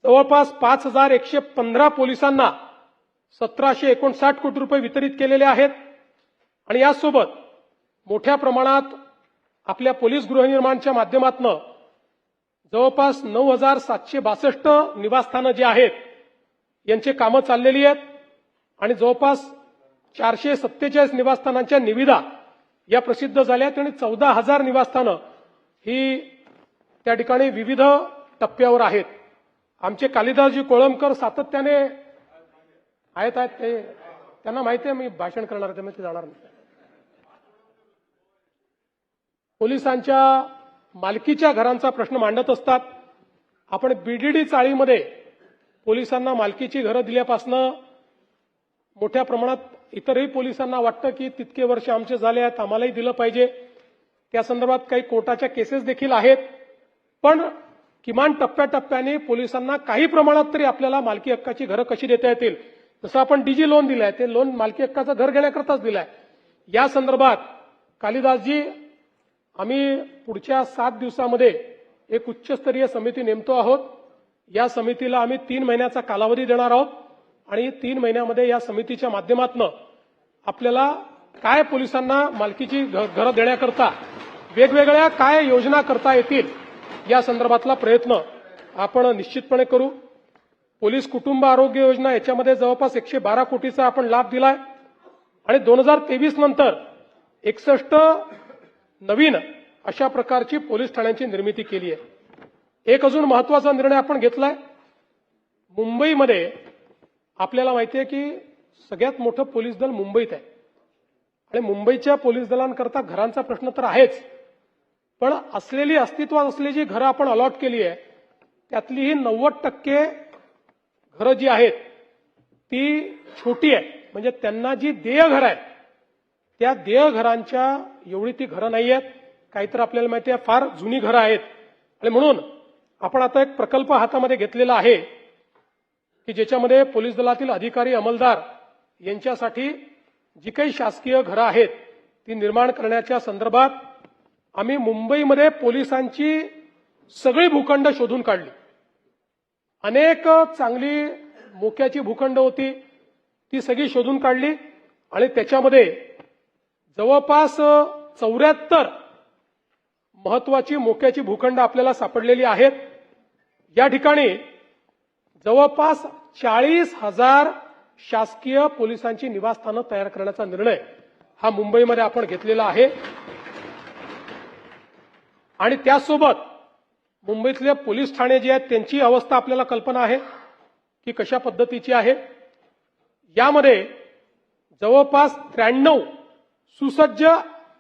जवळपास 5115 पोलिसांना 1759 कोटी रुपये वितरित केलेले आहेत आणि यासोबत मोठ्या प्रमाणात आपल्या पोलीस गृहनिर्माणच्या माध्यमातून जवळपास 9762 निवासस्थानं जी आहेत यांची कामं चाललेली आहेत आणि जवळपास 447 निवासस्थानांच्या निविदा या प्रसिद्ध झाल्या आहेत आणि 14,000 निवासस्थानं ही त्या ठिकाणी विविध टप्प्यावर आहेत. आमचे कालिदासजी कोळंबकर सातत्याने आहेत ते त्यांना माहिती आहे मी भाषण करणार आहे, त्यामुळे ते जाणार नाही. पोलिसांच्या मालकीच्या घरांचा प्रश्न मांडत असतात. आपण बीडीडी चाळीमध्ये पोलिसांना मालकीची घरं दिल्यापासनं मोठ्या प्रमाणात इतरही पोलिसांना वाटतं की तितके वर्ष आमचे झाले आहेत, आम्हालाही दिलं पाहिजे. त्या संदर्भात काही कोर्टाच्या केसेस देखील आहेत, पण किमान टप्प्याटप्प्याने पोलिसांना काही प्रमाणात तरी आपल्याला मालकी हक्काची घरं कशी देता येतील, जसं आपण डीजी लोन दिलंय ते लोन मालकी हक्काचं घर घेण्याकरताच दिलंय. या संदर्भात कालिदासजी आम्ही पुढच्या 7 दिवसामध्ये एक उच्चस्तरीय समिती नेमतो आहोत. या समितीला आम्ही 3 महिन्याचा कालावधी देणार आहोत आणि 3 महिन्यामध्ये या समितीच्या माध्यमातून आपल्याला काय पोलिसांना मालकीची घरं देण्याकरता वेगवेगळ्या काय योजना करता येतील या संदर्भातला प्रयत्न आपण निश्चितपणे करू. पोलीस कुटुंब आरोग्य योजना याच्यामध्ये जवळपास 112 कोटीचा आपण लाभ दिलाय आणि 2023 नंतर 61 नवीन अशा प्रकारची पोलीस ठाण्यांची निर्मिती केली आहे. एक अजून महत्वाचा निर्णय आपण घेतलाय. मुंबईमध्ये आपल्याला माहिती आहे की सगळ्यात मोठं पोलीस दल मुंबईत आहे आणि मुंबईच्या पोलीस दलांकरता घरांचा प्रश्न तर आहेच, पण अस्तित्वात असलेली घरं आपण अलॉट केली आहे त्यातली ही 90% घरं जी आहेत ती छोटी आहे. म्हणजे त्यांना जी देय घरं आहेत त्या देय घरांच्या एवढी ती घरं नाही आहेत. काहीतर आपल्याला माहिती आहे फार जुनी घरं आहेत आणि म्हणून आपण आता एक प्रकल्प हातामध्ये घेतलेला आहे की ज्याच्यामध्ये पोलीस दलातील अधिकारी अंमलदार यांच्यासाठी जी काही शासकीय घरं आहेत ती निर्माण करण्याच्या संदर्भात आम्ही मुंबईमध्ये पोलिसांची सगळी भूखंड शोधून काढली. अनेक चांगली मोक्याची भूखंड होती ती सगळी शोधून काढली आणि त्याच्यामध्ये जवळपास 74 महत्वाची मोक्याची भूखंड आपल्याला सापडलेली आहेत. या ठिकाणी जवळपास 40,000 शासकीय पोलिसांची निवासस्थानं तयार करण्याचा निर्णय हा मुंबईमध्ये आपण घेतलेला आहे. आणि त्यासोबत मुंबईतले पोलीस ठाणे जे आहेत त्यांची अवस्था आपल्याला कल्पना आहे की कशा पद्धतीची आहे. यामध्ये जवळपास 93 सुसज्ज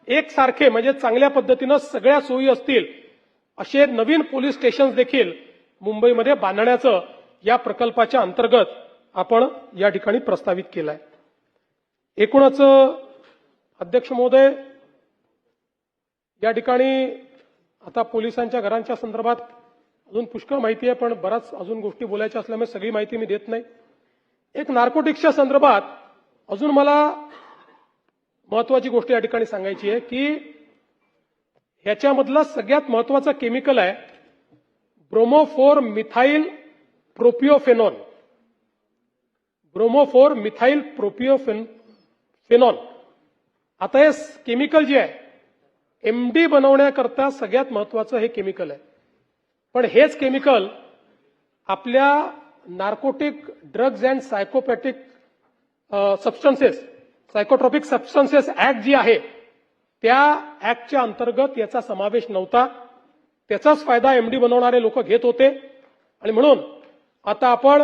एकसारखे म्हणजे चांगल्या पद्धतीनं सगळ्या सोयी असतील असे नवीन पोलीस स्टेशन्स देखील मुंबईमध्ये बांधण्याचं या प्रकल्पाच्या अंतर्गत आपण या ठिकाणी प्रस्तावित केलं आहे. एकूणच अध्यक्ष महोदय, या ठिकाणी आता पोलिसांच्या घरांच्या संदर्भात अजून पुष्कळ माहिती आहे, पण बराच अजून गोष्टी बोलायच्या असल्यामुळे सगळी माहिती मी देत नाही. एक नार्कोटिक्सच्या संदर्भात अजून मला महत्वाची गोष्ट या ठिकाणी सांगायची आहे की ह्याच्यामधलं सगळ्यात महत्वाचं केमिकल आहे ब्रोमोफोर मिथाइल प्रोपिओफेनॉल. ब्रोमोफोर मिथाइल प्रोपिओफेनॉल. आता हे केमिकल जे आहे एमडी बनवण्याकरता सगळ्यात महत्वाचं हे केमिकल आहे. पण हेच केमिकल आपल्या narcotic drugs and psychopathic substances psychotropic substances act जी आहे त्या ऍक्टच्या अंतर्गत याचा समावेश नव्हता. त्याचाच फायदा एमडी बनवणारे लोक घेत होते. आणि म्हणून आता आपण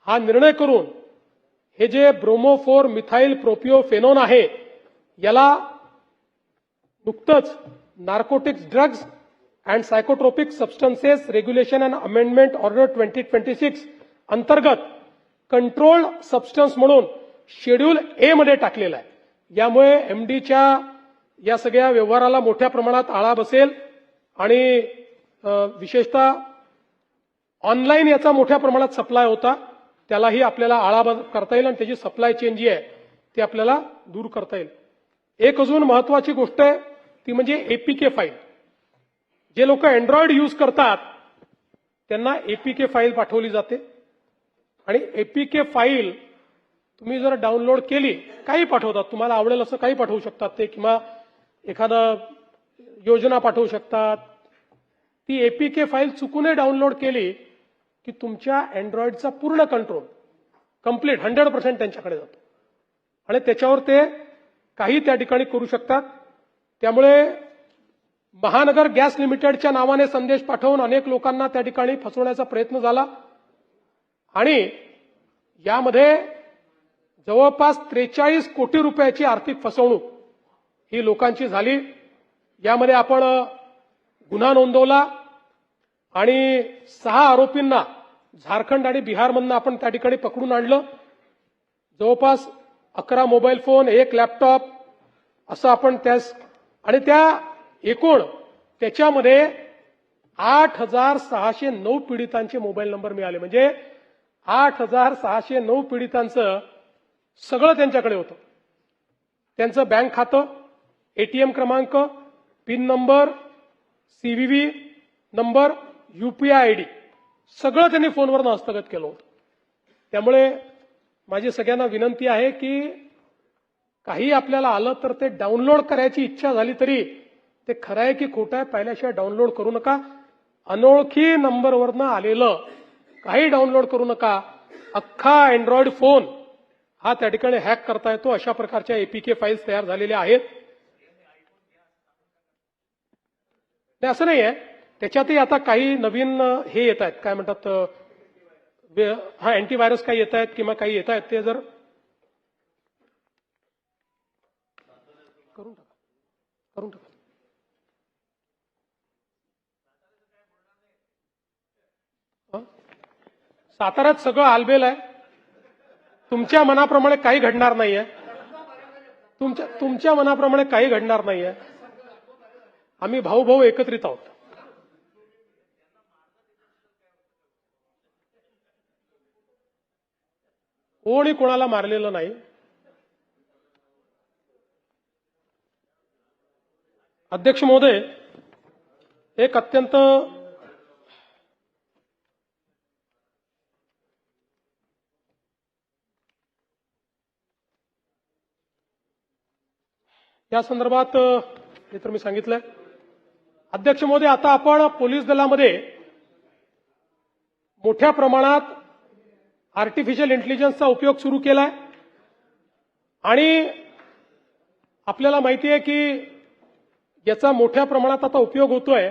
हा निर्णय करून हे जे ब्रोमोफोर मिथाइल प्रोपिओफेनॉन आहे याला नुकतंच narcotics drugs and psychotropic substances regulation and amendment order 2026 अंतर्गत कंट्रोल्ड सबस्टन्स म्हणून शेड्यूल ए मध्ये टाकलेला आहे. यामुळे एमडीच्या या सगळ्या व्यवहाराला मोठ्या प्रमाणात आळा बसेल आणि विशेषतः ऑनलाईन याचा मोठ्या प्रमाणात सप्लाय होता त्यालाही आपल्याला आळा करता येईल आणि त्याची सप्लाय चेन जी आहे ती आपल्याला दूर करता येईल. एक अजून महत्वाची गोष्ट आहे ती म्हणजे एपीके फाईल. जे लोक अँड्रॉइड यूज करतात त्यांना एपीके फाईल पाठवली जाते आणि एपीके फाईल तुम्ही जर डाउनलोड केली काही पाठवतात तुम्हाला आवडेल असं काही पाठवू शकतात ते किंवा एखादा योजना पाठवू शकतात. ती एपीके फाईल चुकूनही डाउनलोड केली की तुमच्या अँड्रॉइडचा पूर्ण कंट्रोल कंप्लीट 100% त्यांच्याकडे जातो आणि त्याच्यावर ते काही त्या ठिकाणी करू शकतात. त्यामुळे महानगर गॅस लिमिटेडच्या नावाने संदेश पाठवून अनेक लोकांना त्या ठिकाणी फसवण्याचा प्रयत्न झाला आणि यामध्ये जवळपास 43 कोटी रुपयाची आर्थिक फसवणूक ही लोकांची झाली. यामध्ये आपण गुन्हा नोंदवला आणि 6 आरोपींना झारखंड आणि बिहारमधून आपण त्या ठिकाणी पकडून आणलं. जवळपास 11 मोबाईल फोन 1 लॅपटॉप असं आपण त्यास आणि त्या एकूण त्याच्यामध्ये 8,609 पीडितांचे मोबाईल नंबर मिळाले. म्हणजे 8,609 पीडितांचं सगळं त्यांच्याकडे होतं. त्यांचं बँक खातं, एटीएम क्रमांक, pin number, CVV number, UPI ID सगळं त्यांनी फोनवरनं हस्तगत केलं होतं. त्यामुळे माझी सगळ्यांना विनंती आहे की काही आपल्याला आलं तर ते डाउनलोड करायची इच्छा झाली तरी ते खरं आहे की खोटं आहे पाहिल्याशिवाय डाउनलोड करू नका. अनोळखी नंबरवरनं आलेलं काही डाउनलोड करू नका. अख्खा अँड्रॉइड फोन हा त्या ठिकाणी हॅक करता येतो. अशा प्रकारच्या एपीके फाईल्स तयार झालेल्या आहेत. असं नाही आहे त्याच्यातही आता काही नवीन हे येत आहेत काय म्हणतात हा अँटीव्हायरस काही येत आहेत किंवा काही येत आहेत ते जर करून टाका. साताऱ्यात सगळं आलबेल आहे. तुमच्या मनाप्रमाणे काही घडणार नाहीये. तुमच्या मनाप्रमाणे काही घडणार नाहीये. आम्ही भाऊ भाऊ एकत्रित आहोत. कोणी कोणाला मारलेलं नाही. अध्यक्ष महोदय, एक अत्यंत या संदर्भात हे तर मी सांगितलंय. अध्यक्ष महोदय, आता आपण पोलीस दलामध्ये मोठ्या प्रमाणात आर्टिफिशियल इंटेलिजन्सचा उपयोग सुरू केलाय आणि आपल्याला माहिती आहे की याचा मोठ्या प्रमाणात आता उपयोग होतोय.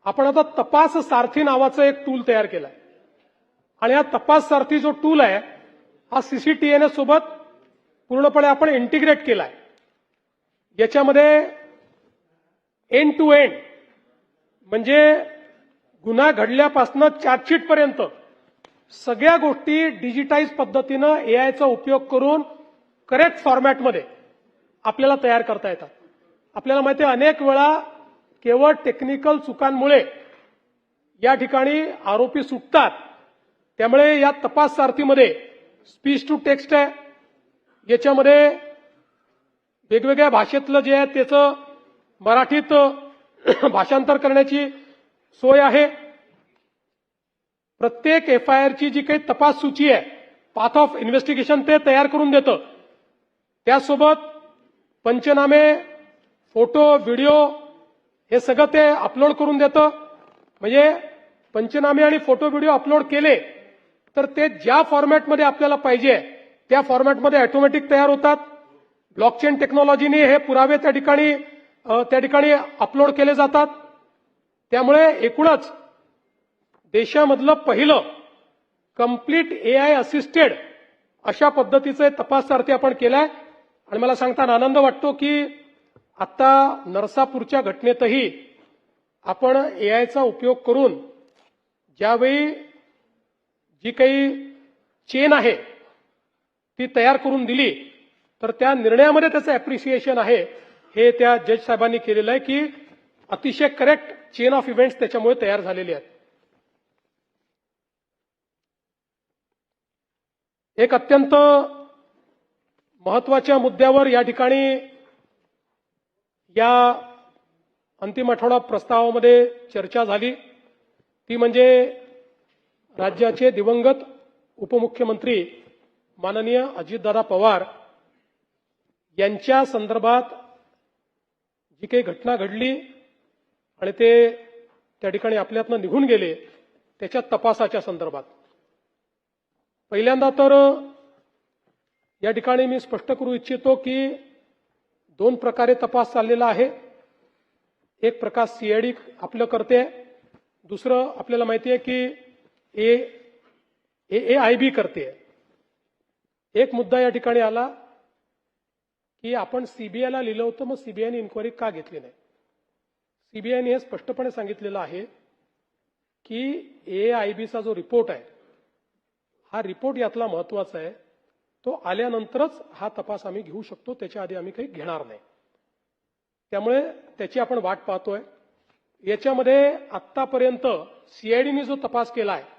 आपण आता तपास सारथी नावाचं एक टूल तयार केलंय आणि हा तपास सारथी जो टूल आहे हा CCTNS सोबत पूर्णपणे आपण इंटिग्रेट केलाय. याच्यामध्ये एंड टू एंड म्हणजे गुन्हा घडल्यापासून चार्जशीट पर्यंत सगळ्या गोष्टी डिजिटाइज पद्धतीनं एआयचा उपयोग करून करेक्ट फॉर्मॅटमध्ये आपल्याला तयार करता येतात. आपल्याला माहिती आहे अनेक वेळा केवळ टेक्निकल चुकांमुळे या ठिकाणी आरोपी सुटतात. त्यामुळे या तपास सारथीमध्ये स्पीच टू टेक्स्ट आहे, याच्यामध्ये वेगवेगळ्या भाषेतलं जे आहे त्याचं मराठीत भाषांतर करण्याची सोय आहे. प्रत्येक FIR ची जी काही तपास सूची आहे पाथ ऑफ इन्व्हेस्टिगेशन ते तयार करून देतं. त्यासोबत पंचनामे, फोटो, व्हिडिओ हे सगळं ते अपलोड करून देतं. म्हणजे पंचनामे आणि फोटो व्हिडिओ अपलोड केले तर ते ज्या फॉर्मॅटमध्ये आपल्याला पाहिजे त्या फॉर्मॅटमध्ये ऑटोमॅटिक तयार होतात. ब्लॉकचेन टेक्नॉलॉजीने हे पुरावे त्या ठिकाणी अपलोड केले जातात. त्यामुळे एकूणच देशामधलं पहिलं कंप्लीट AI असिस्टेड अशा पद्धतीचं तपास सारथी आपण केलाय आणि मला सांगताना आनंद वाटतो की आता नरसापूरच्या घटनेतही आपण AIचा उपयोग करून ज्यावेळी जी काही चेन आहे ती तयार करून दिली तर त्या निर्णयामध्ये त्याचं अप्रिसिएशन आहे. हे त्या जज साहेबांनी केलेलं आहे की अतिशय करेक्ट चेन ऑफ इव्हेंट्स त्याच्यामुळे तयार झालेली आहेत. एक अत्यंत महत्वाच्या मुद्द्यावर या ठिकाणी या अंतिम आठवडा प्रस्तावामध्ये चर्चा झाली, ती म्हणजे राज्याचे दिवंगत उपमुख्यमंत्री माननीय अजितदादा पवार यांच्या संदर्भात जी काही घटना घडली आणि ते त्या ठिकाणी आपल्यातनं निघून गेले त्याच्या तपासाच्या संदर्भात. पहिल्यांदा तर या ठिकाणी मी स्पष्ट करू इच्छितो की दोन प्रकारे तपास चाललेला आहे. एक प्रकार CID आपलं करते, दुसरं आपल्याला माहिती आहे की AIB करते. एक मुद्दा या ठिकाणी आला की आपण CBIला लिहिलं होतं, मग CBIने इन्क्वायरी का घेतली नाही. CBIने हे स्पष्टपणे सांगितलेलं आहे की AIBचा जो रिपोर्ट आहे हा रिपोर्ट यातला महत्वाचा आहे. तो आल्यानंतरच हा तपास आम्ही घेऊ शकतो, त्याच्या आधी आम्ही काही घेणार नाही. त्यामुळे त्याची आपण वाट पाहतोय. याच्यामध्ये आतापर्यंत CIDने जो तपास केला आहे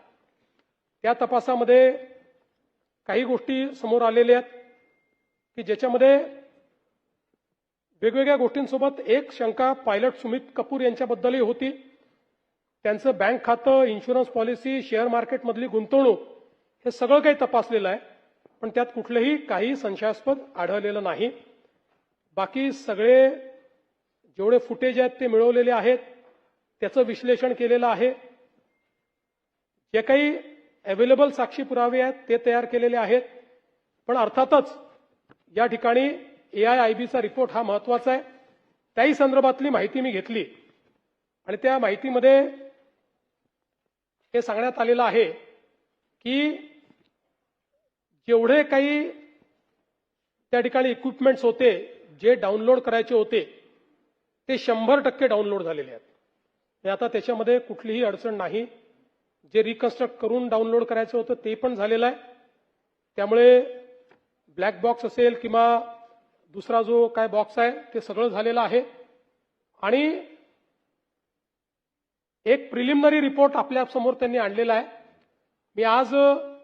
त्या तपासामध्ये काही गोष्टी समोर आलेल्या आहेत की ज्याच्यामध्ये वेगवेगळ्या गोष्टींसोबत एक शंका पायलट सुमित कपूर यांच्याबद्दलही होती. त्यांचं बँक खातं, इन्शुरन्स पॉलिसी, शेअर मार्केटमधली गुंतवणूक हे सगळं काही तपासलेलं आहे, पण त्यात कुठलंही काही संशयास्पद आढळलेलं नाही. बाकी सगळे जेवढे फुटेज आहेत ते मिळवलेले आहेत, त्याचं विश्लेषण केलेलं आहे. जे काही अवेलेबल साक्षी पुरावे आहेत ते तयार केलेले आहेत. पण अर्थातच या ठिकाणी AIIBचा रिपोर्ट हा महत्वाचा आहे. त्याही संदर्भातली माहिती मी घेतली आणि त्या माहितीमध्ये हे सांगण्यात आलेलं आहे की जेवढे काही त्या ठिकाणी इक्विपमेंट्स होते जे डाउनलोड करायचे होते ते 100% डाउनलोड झालेले आहेत. आता त्याच्यामध्ये कुठलीही अडचण नाही. जे रिकन्स्ट्रक्ट करून डाउनलोड करायचं होतं ते पण झालेलं आहे. त्यामुळे ब्लॅक बॉक्स असेल किंवा दुसरा जो काय बॉक्स आहे ते सगळं झालेलं आहे. आणि एक प्रिलिमिनरी रिपोर्ट आपल्या समोर त्यांनी आणलेला आहे. मी आज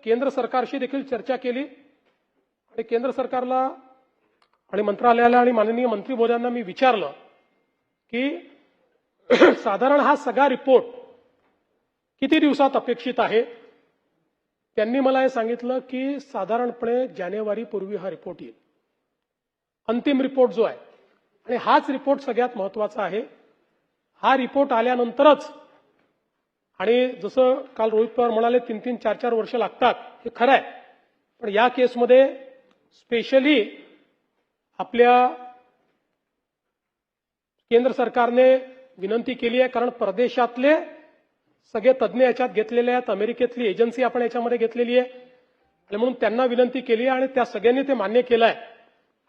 केंद्र सरकारशी देखील चर्चा केली आणि केंद्र सरकारला आणि मंत्रालयाला आणि माननीय मंत्री महोदयांना मी विचारलं की साधारण हा सगळा रिपोर्ट किती दिवसात अपेक्षित आहे. त्यांनी मला हे सांगितलं की साधारणपणे जानेवारीपूर्वी हा रिपोर्ट येईल, अंतिम रिपोर्ट जो आहे. आणि हाच रिपोर्ट सगळ्यात महत्वाचा आहे. हा रिपोर्ट आल्यानंतरच आणि जसं काल रोहित पवार म्हणाले 3-3, 4-4 वर्ष लागतात, हे खरं आहे. पण या केसमध्ये स्पेशली आपल्या केंद्र सरकारने विनंती केली आहे, कारण परदेशातले सगळे तज्ज्ञ याच्यात घेतलेले आहेत, अमेरिकेतली एजन्सी आपण याच्यामध्ये घेतलेली आहे आणि म्हणून त्यांना विनंती केली आहे आणि त्या सगळ्यांनी ते मान्य केलं आहे.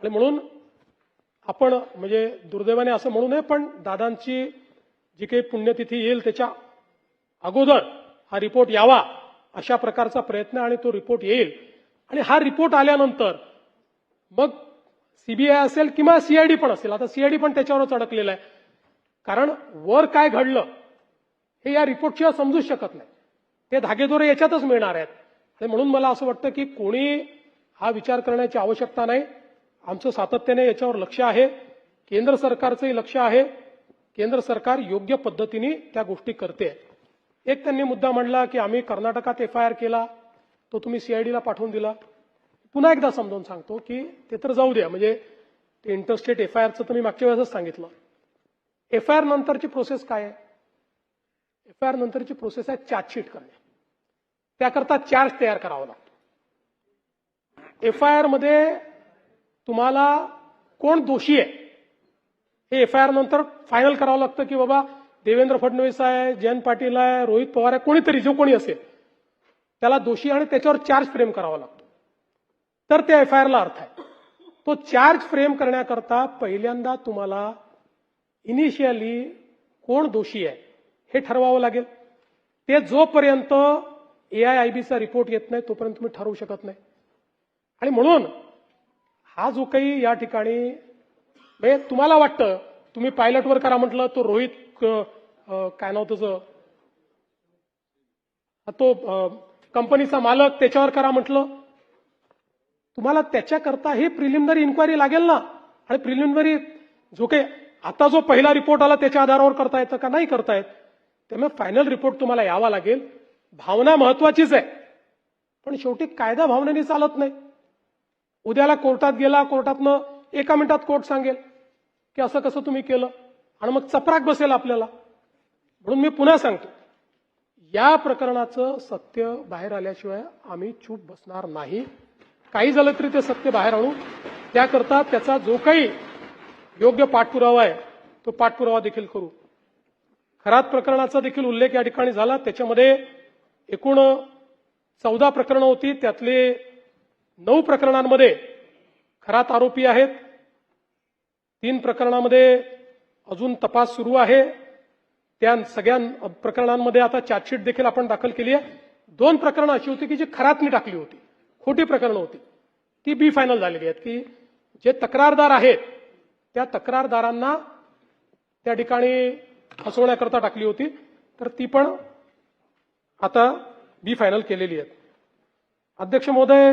आणि म्हणून आपण म्हणजे दुर्दैवाने असं म्हणू नये, पण दादांची जी काही पुण्यतिथी येईल त्याच्या अगोदर हा रिपोर्ट यावा अशा प्रकारचा प्रयत्न, आणि तो रिपोर्ट येईल. आणि हा रिपोर्ट आल्यानंतर मग सीबीआय असेल किंवा सीआयडी पण असेल, आता सीआयडी पण त्याच्यावरच अडकलेलं आहे, कारण वर काय घडलं हे या रिपोर्टशिवाय समजूच शकत नाही. ते धागेदोरे याच्यातच मिळणार आहेत. आणि म्हणून मला असं वाटतं की कोणी हा विचार करण्याची आवश्यकता नाही. आमचं सातत्याने याच्यावर लक्ष आहे, केंद्र सरकारचंही लक्ष आहे. केंद्र सरकार योग्य पद्धतीने त्या गोष्टी करते. एक त्यांनी मुद्दा मांडला की आम्ही कर्नाटकात एफआयआर केला, तो तुम्ही सीआयडीला पाठवून दिला. पुन्हा एकदा समजावून सांगतो की ते तर जाऊ द्या, म्हणजे ते इंटरस्टेट एफआयआरचं तर मी मागच्या वेळेसच सांगितलं. एफआयआर नंतरची प्रोसेस काय आहे? एफआयआर नंतरची प्रोसेस आहे चार्जशीट करणे. त्याकरता चार्ज तयार करावा लागतो. एफआयआर मध्ये तुम्हाला कोण दोषी आहे हे एफआयआर नंतर फायनल करावं लागतं, की बाबा देवेंद्र फडणवीस आहे, जयंत पाटील आहे, रोहित पवार आहे, कोणीतरी जो कोणी असेल त्याला दोषी आणि त्याच्यावर चार्ज फ्रेम करावा लागतो. तर त्या एफआयआरला अर्थ आहे. तो चार्ज फ्रेम करण्याकरता पहिल्यांदा तुम्हाला इनिशियली कोण दोषी आहे हे ठरवावं लागेल. ते जोपर्यंत AIIBचा रिपोर्ट येत नाही तोपर्यंत तुम्ही ठरवू शकत नाही. आणि म्हणून हा जो काही या ठिकाणी म्हणजे तुम्हाला वाटतं तुम्ही पायलटवर करा म्हटलं, तो रोहित काय नाव त्याचं, तो कंपनीचा मालक त्याच्यावर करा म्हटलं, तुम्हाला त्याच्याकरता हे प्रिलिमिनरी इन्क्वायरी लागेल ना. आणि प्रिलिमिनरी जो काही आता जो पहिला रिपोर्ट आला त्याच्या आधारावर करता येतं का? नाही करता येत. त्यामुळे फायनल रिपोर्ट तुम्हाला यावा लागेल. भावना महत्वाचीच आहे, पण शेवटी कायदा भावनेने चालत नाही. उद्याला कोर्टात गेला, कोर्टातनं 1 मिनिटात कोर्ट सांगेल की असं कसं तुम्ही केलं, आणि मग चपराक बसेल आपल्याला. म्हणून मी पुन्हा सांगतो, या प्रकरणाचं सत्य बाहेर आल्याशिवाय आम्ही चूप बसणार नाही. काही झालं तरी ते सत्य बाहेर आणू. त्याकरता त्याचा जो काही योग्य पाठपुरावा आहे तो पाठपुरावा देखील करू. खरात प्रकरणाचा देखील उल्लेख या ठिकाणी झाला. त्याच्यामध्ये एकूण 14 प्रकरणं होती, त्यातले 9 प्रकरणांमध्ये खरात आरोपी आहेत. 3 प्रकरणामध्ये अजून तपास सुरू आहे. त्या सगळ्या प्रकरणांमध्ये आता चार्जशीट देखील आपण दाखल केली आहे. 2 प्रकरणं अशी होती की जी खरातनी टाकली होती, खोटी प्रकरणं होती, ती बी फायनल झालेली आहेत. की जे तक्रारदार आहेत त्या तक्रारदारांना त्या ठिकाणी फसवण्याकरता टाकली होती, तर ती पण आता बी फायनल केलेली आहेत. अध्यक्ष महोदय,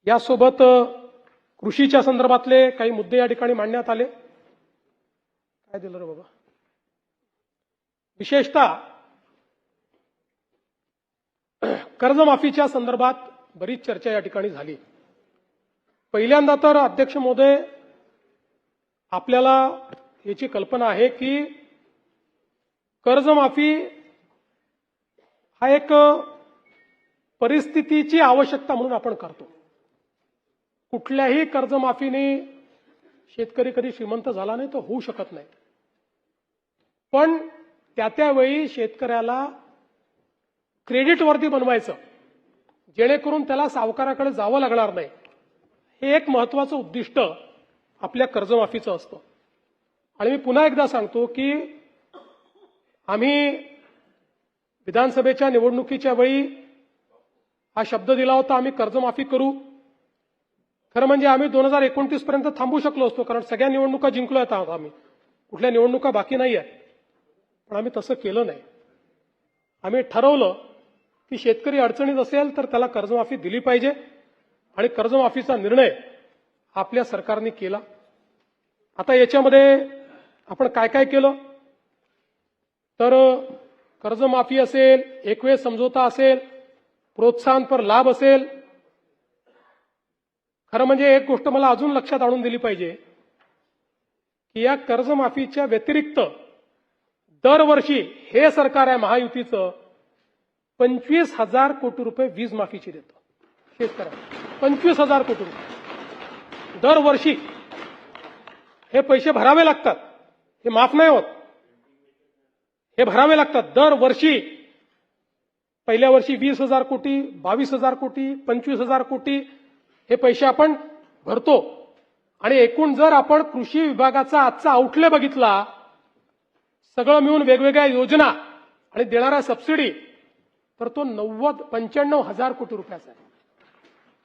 यासोबत कृषीच्या संदर्भातले काही मुद्दे या ठिकाणी मांडण्यात आले. काय दिलं रे बाबा? विशेषतः कर्जमाफीच्या संदर्भात बरीच चर्चा या ठिकाणी झाली. पहिल्यांदा तर अध्यक्ष महोदय, आपल्याला याची कल्पना आहे की कर्जमाफी हा एक परिस्थितीची आवश्यकता म्हणून आपण करतो. कुठल्याही कर्जमाफीने शेतकरी कधी श्रीमंत झाला नाही, तो होऊ शकत नाही. पण त्यावेळी शेतकऱ्याला क्रेडिटवर्दी बनवायचं, जेणेकरून त्याला सावकाराकडे जावं लागणार नाही, हे एक महत्वाचं उद्दिष्ट आपल्या कर्जमाफीचं असतं. आणि मी पुन्हा एकदा सांगतो की आम्ही विधानसभेच्या निवडणुकीच्या वेळी हा शब्द दिला होता, आम्ही कर्जमाफी करू. खरं म्हणजे आम्ही 2029 पर्यंत थांबू शकलो असतो, कारण सगळ्या निवडणुका जिंकलो आहेत आम्ही, कुठल्या निवडणुका बाकी नाही आहेत. पण आम्ही तसं केलं नाही. आम्ही ठरवलं की शेतकरी अडचणीत असेल तर त्याला कर्जमाफी दिली पाहिजे, आणि कर्जमाफीचा निर्णय आपल्या सरकारने केला. आता याच्यामध्ये आपण काय काय केलं तर कर्जमाफी असेल, एकवेळ समझोता असेल, प्रोत्साहन पर लाभ असेल. खरं म्हणजे एक गोष्ट मला अजून लक्षात आणून दिली पाहिजे की या कर्जमाफीच्या व्यतिरिक्त दरवर्षी हे सरकार आहे महायुतीचं 25,000 कोटी रुपये वीज माफीची देतं शेतकऱ्यांना. 25,000 कोटी रुपये दरवर्षी. हे पैसे भरावे लागतात, हे माफ नाही होत, हे भरावे लागतात दरवर्षी. पहिल्या वर्षी 20,000 कोटी, 22,000 कोटी, 25,000 कोटी हे पैसे आपण भरतो. आणि एकूण जर आपण कृषी विभागाचा आजचा आउटले बघितला, सगळं मिळून वेगवेगळ्या योजना आणि देणाऱ्या सबसिडी, तर तो 95,000 कोटी रुपयाचा आहे.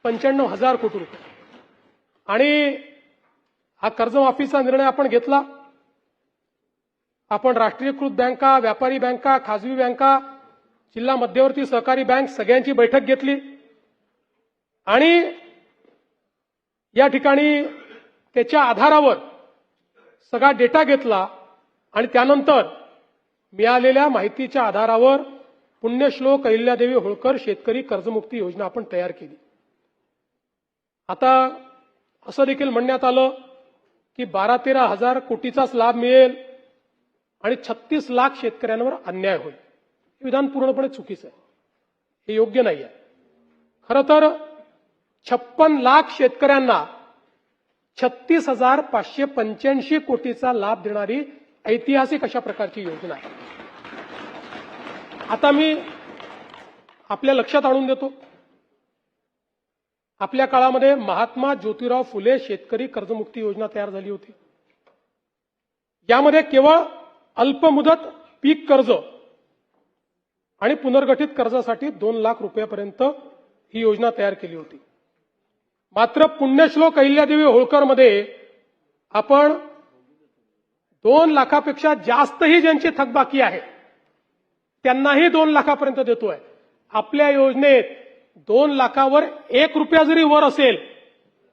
95,000 कोटी रुपये. आणि हा कर्जमाफीचा निर्णय आपण घेतला. आपण राष्ट्रीयकृत बँका, व्यापारी बँका, खाजगी बँका, जिल्हा मध्यवर्ती सहकारी बँक सगळ्यांची बैठक घेतली आणि या ठिकाणी त्याच्या आधारावर सगळा डेटा घेतला आणि त्यानंतर मिळालेल्या माहितीच्या आधारावर पुण्यश्लोक अहिल्यादेवी होळकर शेतकरी कर्जमुक्ती योजना आपण तयार केली. आता असं देखील म्हणण्यात आलं की 12-13 हजार कोटीचाच लाभ मिळेल आणि 36 लाख शेतकऱ्यांवर अन्याय होईल. हे विधान पूर्णपणे चुकीचं आहे, हे योग्य नाही आहे. खरं तर 56 लाख शेतकऱ्यांना 36,585 कोटीचा लाभ देणारी ऐतिहासिक अशा प्रकारची योजना आहे. आता मी आपल्या लक्षात आणून देतो, आपल्या काळामध्ये महात्मा ज्योतिराव फुले शेतकरी कर्जमुक्ती योजना तयार झाली होती. यामध्ये केवळ अल्पमुदत पीक कर्ज आणि पुनर्गठित कर्जासाठी 2 लाख रुपयापर्यंत ही योजना तयार केली होती. मात्र पुण्यश्लोक अहिल्यादेवी होळकर मध्ये आपण 2 लाखापेक्षा जास्तही ज्यांची थकबाकी आहे त्यांनाही 2 लाखापर्यंत देतोय. आपल्या योजनेत 2 लाखावर 1 रुपया जरी वर असेल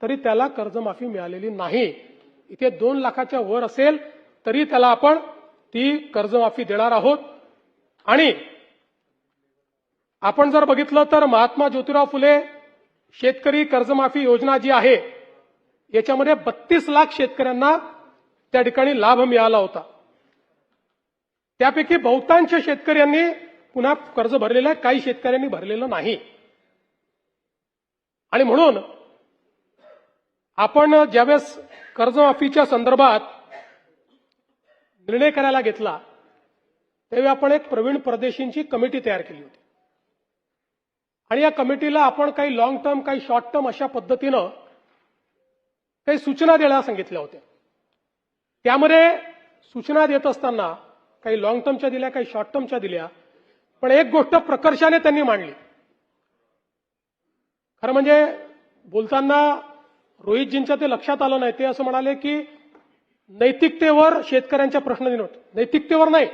तरी त्याला कर्जमाफी मिळालेली नाही. इथे 2 लाखाच्या वर असेल तरी त्याला आपण ती कर्जमाफी देणार आहोत. आणि आपण जर बघितलं तर महात्मा ज्योतिराव फुले शेतकरी कर्जमाफी योजना जी आहे याच्यामध्ये 32 लाख शेतकऱ्यांना त्या ठिकाणी लाभ मिळाला होता. त्यापैकी बहुतांश शेतकऱ्यांनी पुन्हा कर्ज भरलेलं आहे, काही शेतकऱ्यांनी भरलेलं नाही. आणि म्हणून आपण ज्यावेळेस कर्जमाफीच्या संदर्भात निर्णय करायला घेतला त्यावेळी आपण एक प्रवीण परदेशींची कमिटी तयार केली होती. आणि या कमिटीला आपण काही लॉंग टर्म, काही शॉर्ट टर्म अशा पद्धतीनं काही सूचना द्यायला सांगितल्या होत्या. त्यामध्ये सूचना देत असताना काही लॉंग टर्मच्या दिल्या, काही शॉर्ट टर्मच्या दिल्या. पण एक गोष्ट प्रकर्षाने त्यांनी मांडली. खरं म्हणजे बोलताना रोहितजींच्या ते लक्षात आलं नाही. ते असं म्हणाले की नैतिकतेवर शेतकऱ्यांच्या प्रश्न दिले होते. नैतिकतेवर नाही,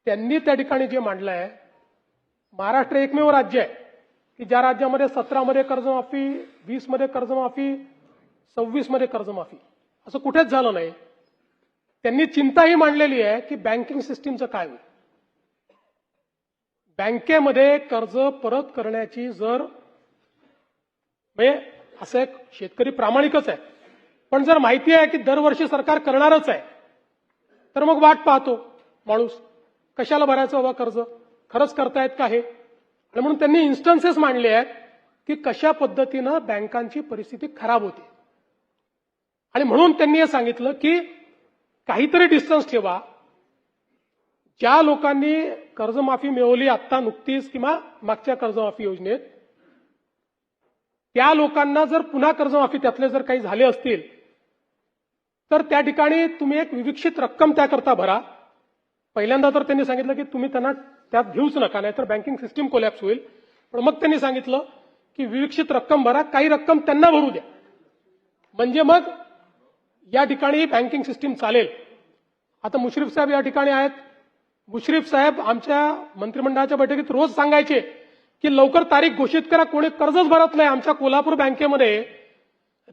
त्यांनी त्या ठिकाणी जे मांडलं आहे, महाराष्ट्र एकमेव राज्य आहे की ज्या राज्यामध्ये 17 मध्ये कर्जमाफी, 20 मध्ये कर्जमाफी, 26 मध्ये कर्जमाफी, असं कुठेच झालं नाही. त्यांनी चिंताही मांडलेली आहे की बँकिंग सिस्टीमचं काय होईल. बँकेमध्ये कर्ज परत करण्याची जर म्हणजे असं एक शेतकरी प्रामाणिकच आहे, पण जर माहिती आहे की दरवर्षी सरकार करणारच आहे तर मग वाट पाहतो माणूस, कशाला भरायचं बाबा कर्ज, खरंच करतायत का हे. आणि म्हणून त्यांनी इन्स्टन्सेस मांडले आहेत की कशा पद्धतीनं बँकांची परिस्थिती खराब होते. आणि म्हणून त्यांनी हे सांगितलं की काहीतरी डिस्टन्स ठेवा. ज्या लोकांनी कर्जमाफी मिळवली आत्ता नुकतीच किंवा मागच्या कर्जमाफी योजनेत, त्या लोकांना जर पुन्हा कर्जमाफी त्यातले जर काही झाले असतील तर त्या ठिकाणी तुम्ही एक विविक्षित रक्कम त्याकरता भरा. पहिल्यांदा तर त्यांनी सांगितलं की तुम्ही त्यांना त्यात घेऊच नका, नाहीतर बँकिंग सिस्टीम कोलॅप्स होईल. पण मग त्यांनी सांगितलं की विविक्षित रक्कम भरा, काही रक्कम त्यांना भरू द्या, म्हणजे मग या ठिकाणी बँकिंग सिस्टीम चालेल. आता मुश्रीफ साहेब या ठिकाणी आहेत. मुश्रीफ साहेब आमच्या मंत्रिमंडळाच्या बैठकीत रोज सांगायचे की लवकर तारीख घोषित करा, कोणी कर्जच भरत नाही. आमच्या कोल्हापूर बँकेमध्ये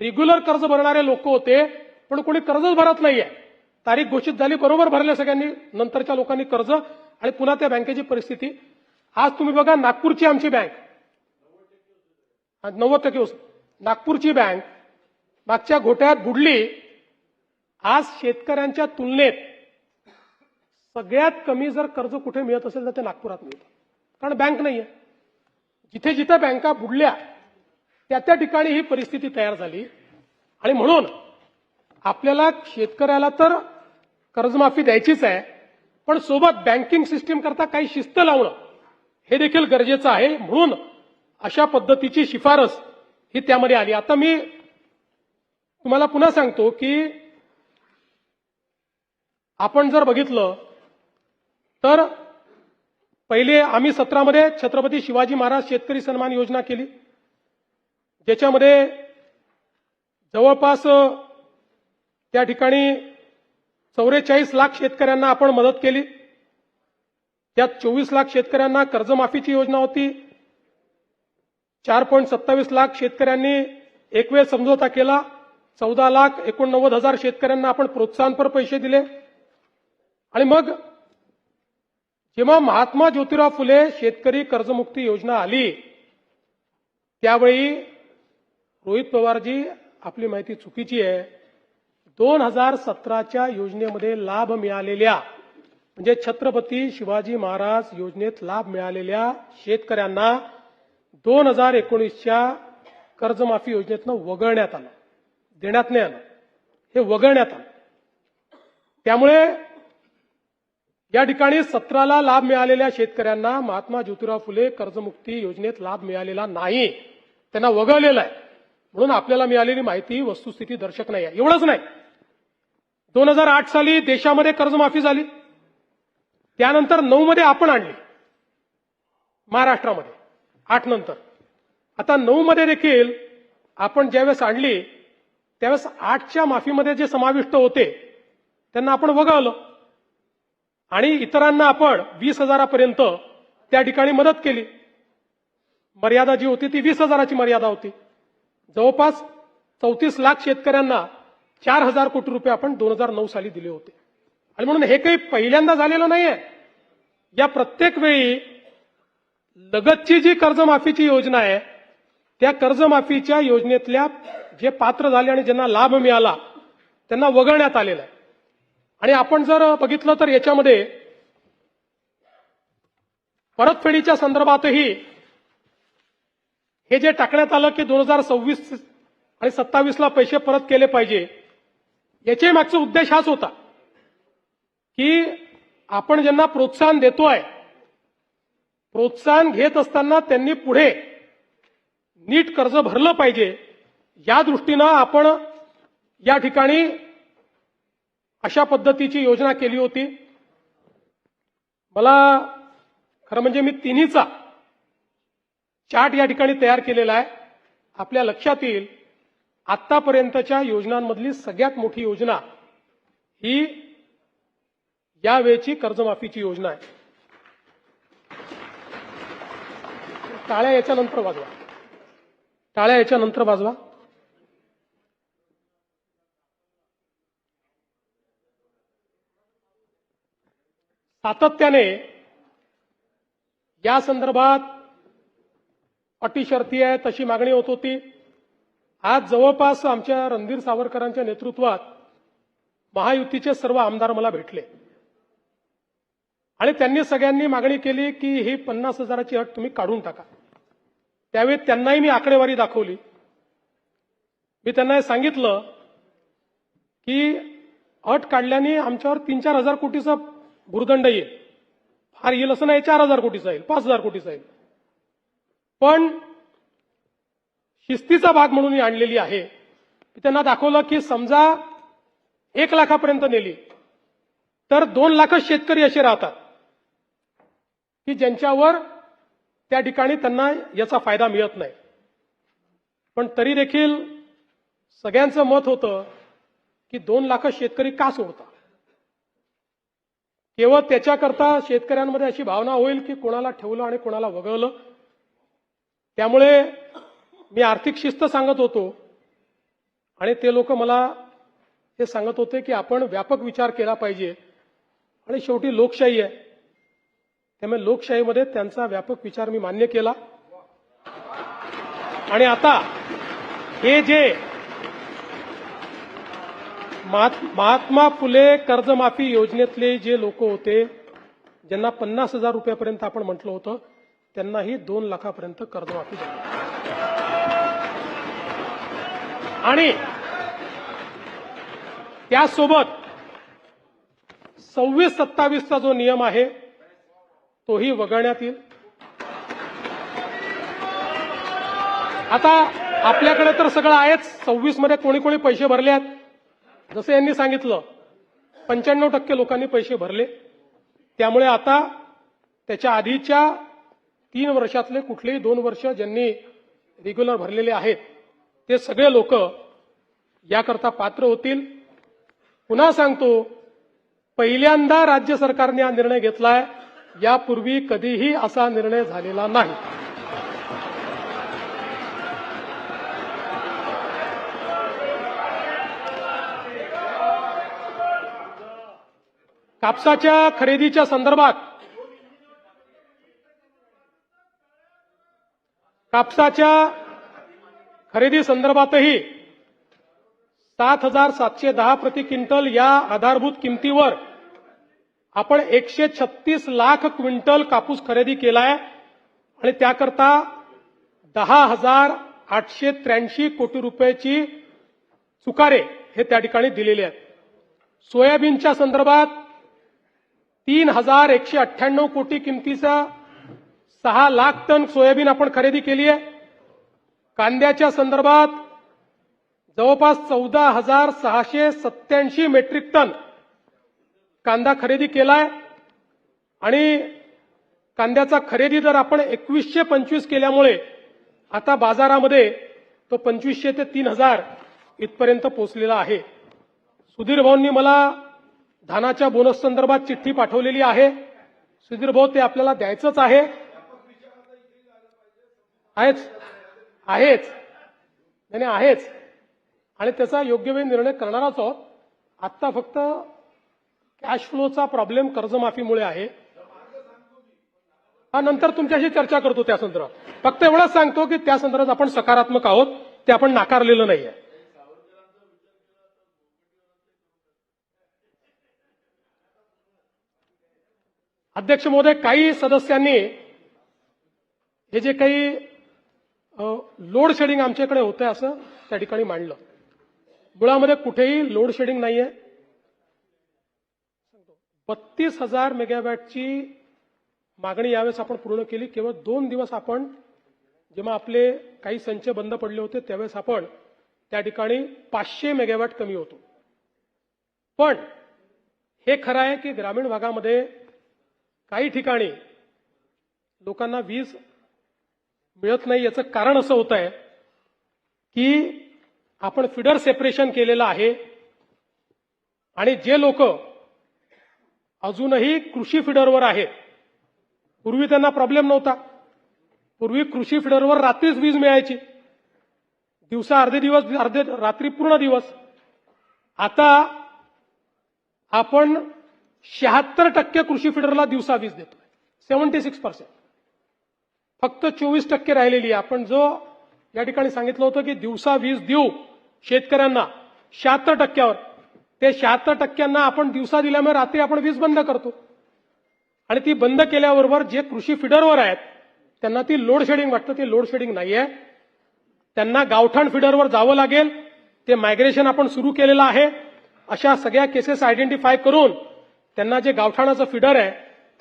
रेग्युलर कर्ज भरणारे लोक होते पण कोणी कर्जच भरत नाहीये. तारीख घोषित झाली, बरोबर भरले सगळ्यांनी, नंतरच्या लोकांनी कर्ज, आणि पुन्हा त्या बँकेची परिस्थिती. आज तुम्ही बघा नागपूरची आमची बँक 90% नागपूरची बँक मागच्या घोटाळ्यात बुडली. आज शेतकऱ्यांच्या तुलनेत सगळ्यात कमी जर कर्ज कुठे मिळत असेल तर ते नागपुरात मिळतं, कारण बँक नाहीये. जिथे जिथे बँका बुडल्या त्या ठिकाणी ही परिस्थिती तयार झाली. आणि म्हणून आपल्याला शेतकऱ्याला तर कर्जमाफी द्यायचीच आहे, पण सोबत बँकिंग सिस्टीम करता काही शिस्त लावणं हे देखील गरजेचं आहे. म्हणून अशा पद्धतीची शिफारस ही त्यामध्ये आली. आता मी तुम्हाला पुन्हा सांगतो की आपण जर बघितलं तर पहिले आम्ही 17 मध्ये छत्रपती शिवाजी महाराज शेतकरी सन्मान योजना केली, ज्याच्यामध्ये जवळपास त्या ठिकाणी 44 लाख शेतकऱ्यांना आपण मदत केली. त्यात 24 लाख शेतकऱ्यांना कर्जमाफीची योजना होती. 4.27 लाख शेतकऱ्यांनी एक वेळ समझोता केला. 14,89,000 शेतकऱ्यांना आपण प्रोत्साहनपर पैसे दिले. आणि मग जेव्हा महात्मा ज्योतिराव फुले शेतकरी कर्जमुक्ती योजना आली त्यावेळी रोहित पवारजी, आपली माहिती चुकीची आहे, 2017च्या योजनेमध्ये लाभ मिळालेल्या म्हणजे छत्रपती शिवाजी महाराज योजनेत लाभ मिळालेल्या शेतकऱ्यांना 2019च्या कर्जमाफी योजनेतनं वगळण्यात आलं, देण्यात नाही आलं, हे वगळण्यात आलं. त्यामुळे या ठिकाणी 17ला लाभ मिळालेल्या शेतकऱ्यांना महात्मा ज्योतिराव फुले कर्जमुक्ती योजनेत लाभ मिळालेला नाही, त्यांना वगळलेला आहे. म्हणून आपल्याला मिळालेली माहिती वस्तुस्थिती दर्शक नाही आहे. एवढंच नाही, 2008 साली देशामध्ये कर्जमाफी झाली, त्यानंतर 9 मध्ये आपण आणली महाराष्ट्रामध्ये, 8 नंतर. आता 9 मध्ये देखील आपण ज्यावेळेस आणली त्यावेळेस 8च्या माफीमध्ये जे समाविष्ट होते त्यांना आपण वगळलं आणि इतरांना आपण 20,000पर्यंत त्या ठिकाणी मदत केली. मर्यादा जी होती ती 20,000ची मर्यादा होती. जवळपास 34 लाख शेतकऱ्यांना 4,000 कोटी रुपये आपण 2009 साली दिले होते. आणि म्हणून हे काही पहिल्यांदा झालेलं नाहीये. या प्रत्येक वेळी लगतची जी कर्जमाफीची योजना आहे त्या कर्जमाफीच्या योजनेतल्या जे पात्र झाले आणि ज्यांना लाभ मिळाला त्यांना वगळण्यात आलेलं आहे. आणि आपण जर बघितलं तर याच्यामध्ये परतफेडीच्या संदर्भातही हे जे टाकण्यात आलं की 2026 आणि 27ला पैसे परत केले पाहिजे, याच्या मागचा उद्देश हाच होता की आपण ज्यांना प्रोत्साहन देतोय, प्रोत्साहन घेत असताना त्यांनी पुढे नीट कर्ज भरलं पाहिजे, या दृष्टीनं आपण या ठिकाणी अशा पद्धतीची योजना केली होती. मला खरं म्हणजे मी तिन्हीचा चार्ट या ठिकाणी तयार केलेला आहे. आपल्या लक्षात येईल आतापर्यंतच्या योजनांमधली सगळ्यात मोठी योजना ही यावेळची कर्जमाफीची योजना आहे. टाळ्या याच्यानंतर वाजवा, टाळ्या याच्यानंतर वाजवा. सातत्याने या संदर्भात अटी शर्ती आहे तशी मागणी होत होती. आज जवळपास आमच्या रणधीर सावरकरांच्या नेतृत्वात महायुतीचे सर्व आमदार मला भेटले आणि त्यांनी सगळ्यांनी मागणी केली की ही 50,000ची अट तुम्ही काढून टाका. त्यावेळी त्यांनाही मी आकडेवारी दाखवली. मी त्यांना हे सांगितलं की अट काढल्याने आमच्यावर 3-4 हजार कोटीचा भुर्दंड येईल, फार येईल असं नाही, 4,000 कोटीचा येईल, 5,000 कोटीचा येईल, पण शिस्तीचा भाग म्हणून ही आणलेली आहे. त्यांना दाखवलं की समजा 1 लाखापर्यंत नेली तर 2 लाख शेतकरी असे राहतात की ज्यांच्यावर त्या ठिकाणी त्यांना याचा फायदा मिळत नाही. पण तरी देखील सगळ्यांचं मत होतं की 2 लाख शेतकरी का सोडतात. केवळ त्याच्याकरता शेतकऱ्यांमध्ये अशी भावना होईल की कोणाला ठेवलं आणि कोणाला वगळलं. त्यामुळे मी आर्थिक शिस्त सांगत होतो आणि ते लोक मला हे सांगत होते की आपण व्यापक विचार केला पाहिजे आणि शेवटी लोकशाही आहे, त्यामुळे लोकशाहीमध्ये त्यांचा व्यापक विचार मी मान्य केला. आणि आता हे जे महात्मा फुले कर्जमाफी योजनेतले जे लोक होते, ज्यांना 50,000 रुपयापर्यंत आपण म्हटलं होतं, त्यांनाही 2 लाखापर्यंत कर्जमाफी झाली. आणि त्यासोबत 26-27चा जो नियम आहे तोही वगळण्यात येईल. आता आपल्याकडे तर सगळं आहेच. 26 मध्ये कोणी कोणी पैसे भरले आहेत, जसं यांनी सांगितलं 95% लोकांनी पैसे भरले. त्यामुळे आता त्याच्या आधीच्या 3 वर्षातले कुठलेही 2 वर्ष ज्यांनी रेग्युलर भरलेले आहेत ते सगळे लोक याकरता पात्र होतील. पुन्हा सांगतो, पहिल्यांदा राज्य सरकारने हा निर्णय घेतलाय. यापूर्वी कधीही असा निर्णय झालेला नाही. कापसाच्या खरेदीच्या संदर्भात खरेदी संदर्भातही 7,710 प्रति क्विंटल या आधारभूत किमतीवर आपण 136 लाख क्विंटल कापूस खरेदी केलाय आणि त्याकरता 10,883 कोटी रुपयाची चुकारे हे त्या ठिकाणी दिलेले आहेत. सोयाबीनच्या संदर्भात 3,198 कोटी किमतीचा 6 लाख टन सोयाबीन आपण खरेदी केली आहे. कांद्याच्या संदर्भात जवळपास 14,687 मेट्रिक टन कांदा खरेदी केलाय आणि कांद्याचा खरेदी दर आपण 2125 केल्यामुळे आता बाजारामध्ये तो 2500 ते 3,000 इथपर्यंत पोहोचलेला आहे. सुधीर भाऊंनी मला धानाच्या बोनस संदर्भात चिठ्ठी पाठवलेली आहे. सुधीर भाऊ, ते आपल्याला द्यायचंच आहे. आहेच आणि त्याचा योग्य वेळी निर्णय करणारच आहोत. आता फक्त कॅश फ्लोचा प्रॉब्लेम कर्जमाफीमुळे आहे. हा नंतर तुमच्याशी चर्चा करतो त्या संदर्भात. फक्त एवढंच सांगतो की त्या संदर्भात आपण सकारात्मक आहोत, ते आपण नाकारलेलं नाहीये. अध्यक्ष महोदय, काही सदस्यांनी हे जे काही लोड शेडिंग आमच्याकडे होतंय असं त्या ठिकाणी मांडलं. मुळामध्ये कुठेही लोड शेडिंग नाहीये. 32,000 मेगावॅटची मागणी यावेळेस आपण पूर्ण केली. केवळ 2 दिवस आपण, जेव्हा आपले काही संच बंद पडले होते त्यावेळेस आपण त्या ठिकाणी 500 मेगावॅट कमी होतो. पण हे खरं आहे की ग्रामीण भागामध्ये काही ठिकाणी लोकांना वीज मिळत नाही. याचं कारण असं होत आहे की आपण फिडर सेपरेशन केलेलं आहे आणि जे लोक अजूनही कृषी फिडरवर आहेत, पूर्वी त्यांना प्रॉब्लेम नव्हता. पूर्वी कृषी फिडरवर रात्रीच वीज मिळायची, दिवसा अर्धे दिवस, अर्धे रात्री पूर्ण दिवस. आता आपण 76% कृषी फिडरला दिवसा वीज देतोय, 76%. फक्त 24% राहिलेली आहे. आपण जो या ठिकाणी सांगितलं होतं की दिवसा वीज देऊ शेतकऱ्यांना 76%वर, ते 76%ना आपण दिवसा दिल्यामुळे रात्री आपण वीज बंद करतो आणि ती बंद केल्याबरोबर जे कृषी फिडरवर आहेत त्यांना ती लोड शेडिंग वाटतं. ती लोड शेडिंग नाहीये. त्यांना गावठाण फिडरवर जावं लागेल. ते मायग्रेशन आपण सुरू केलेलं आहे. अशा सगळ्या केसेस आयडेंटिफाय करून त्यांना जे गावठाणाचं फिडर आहे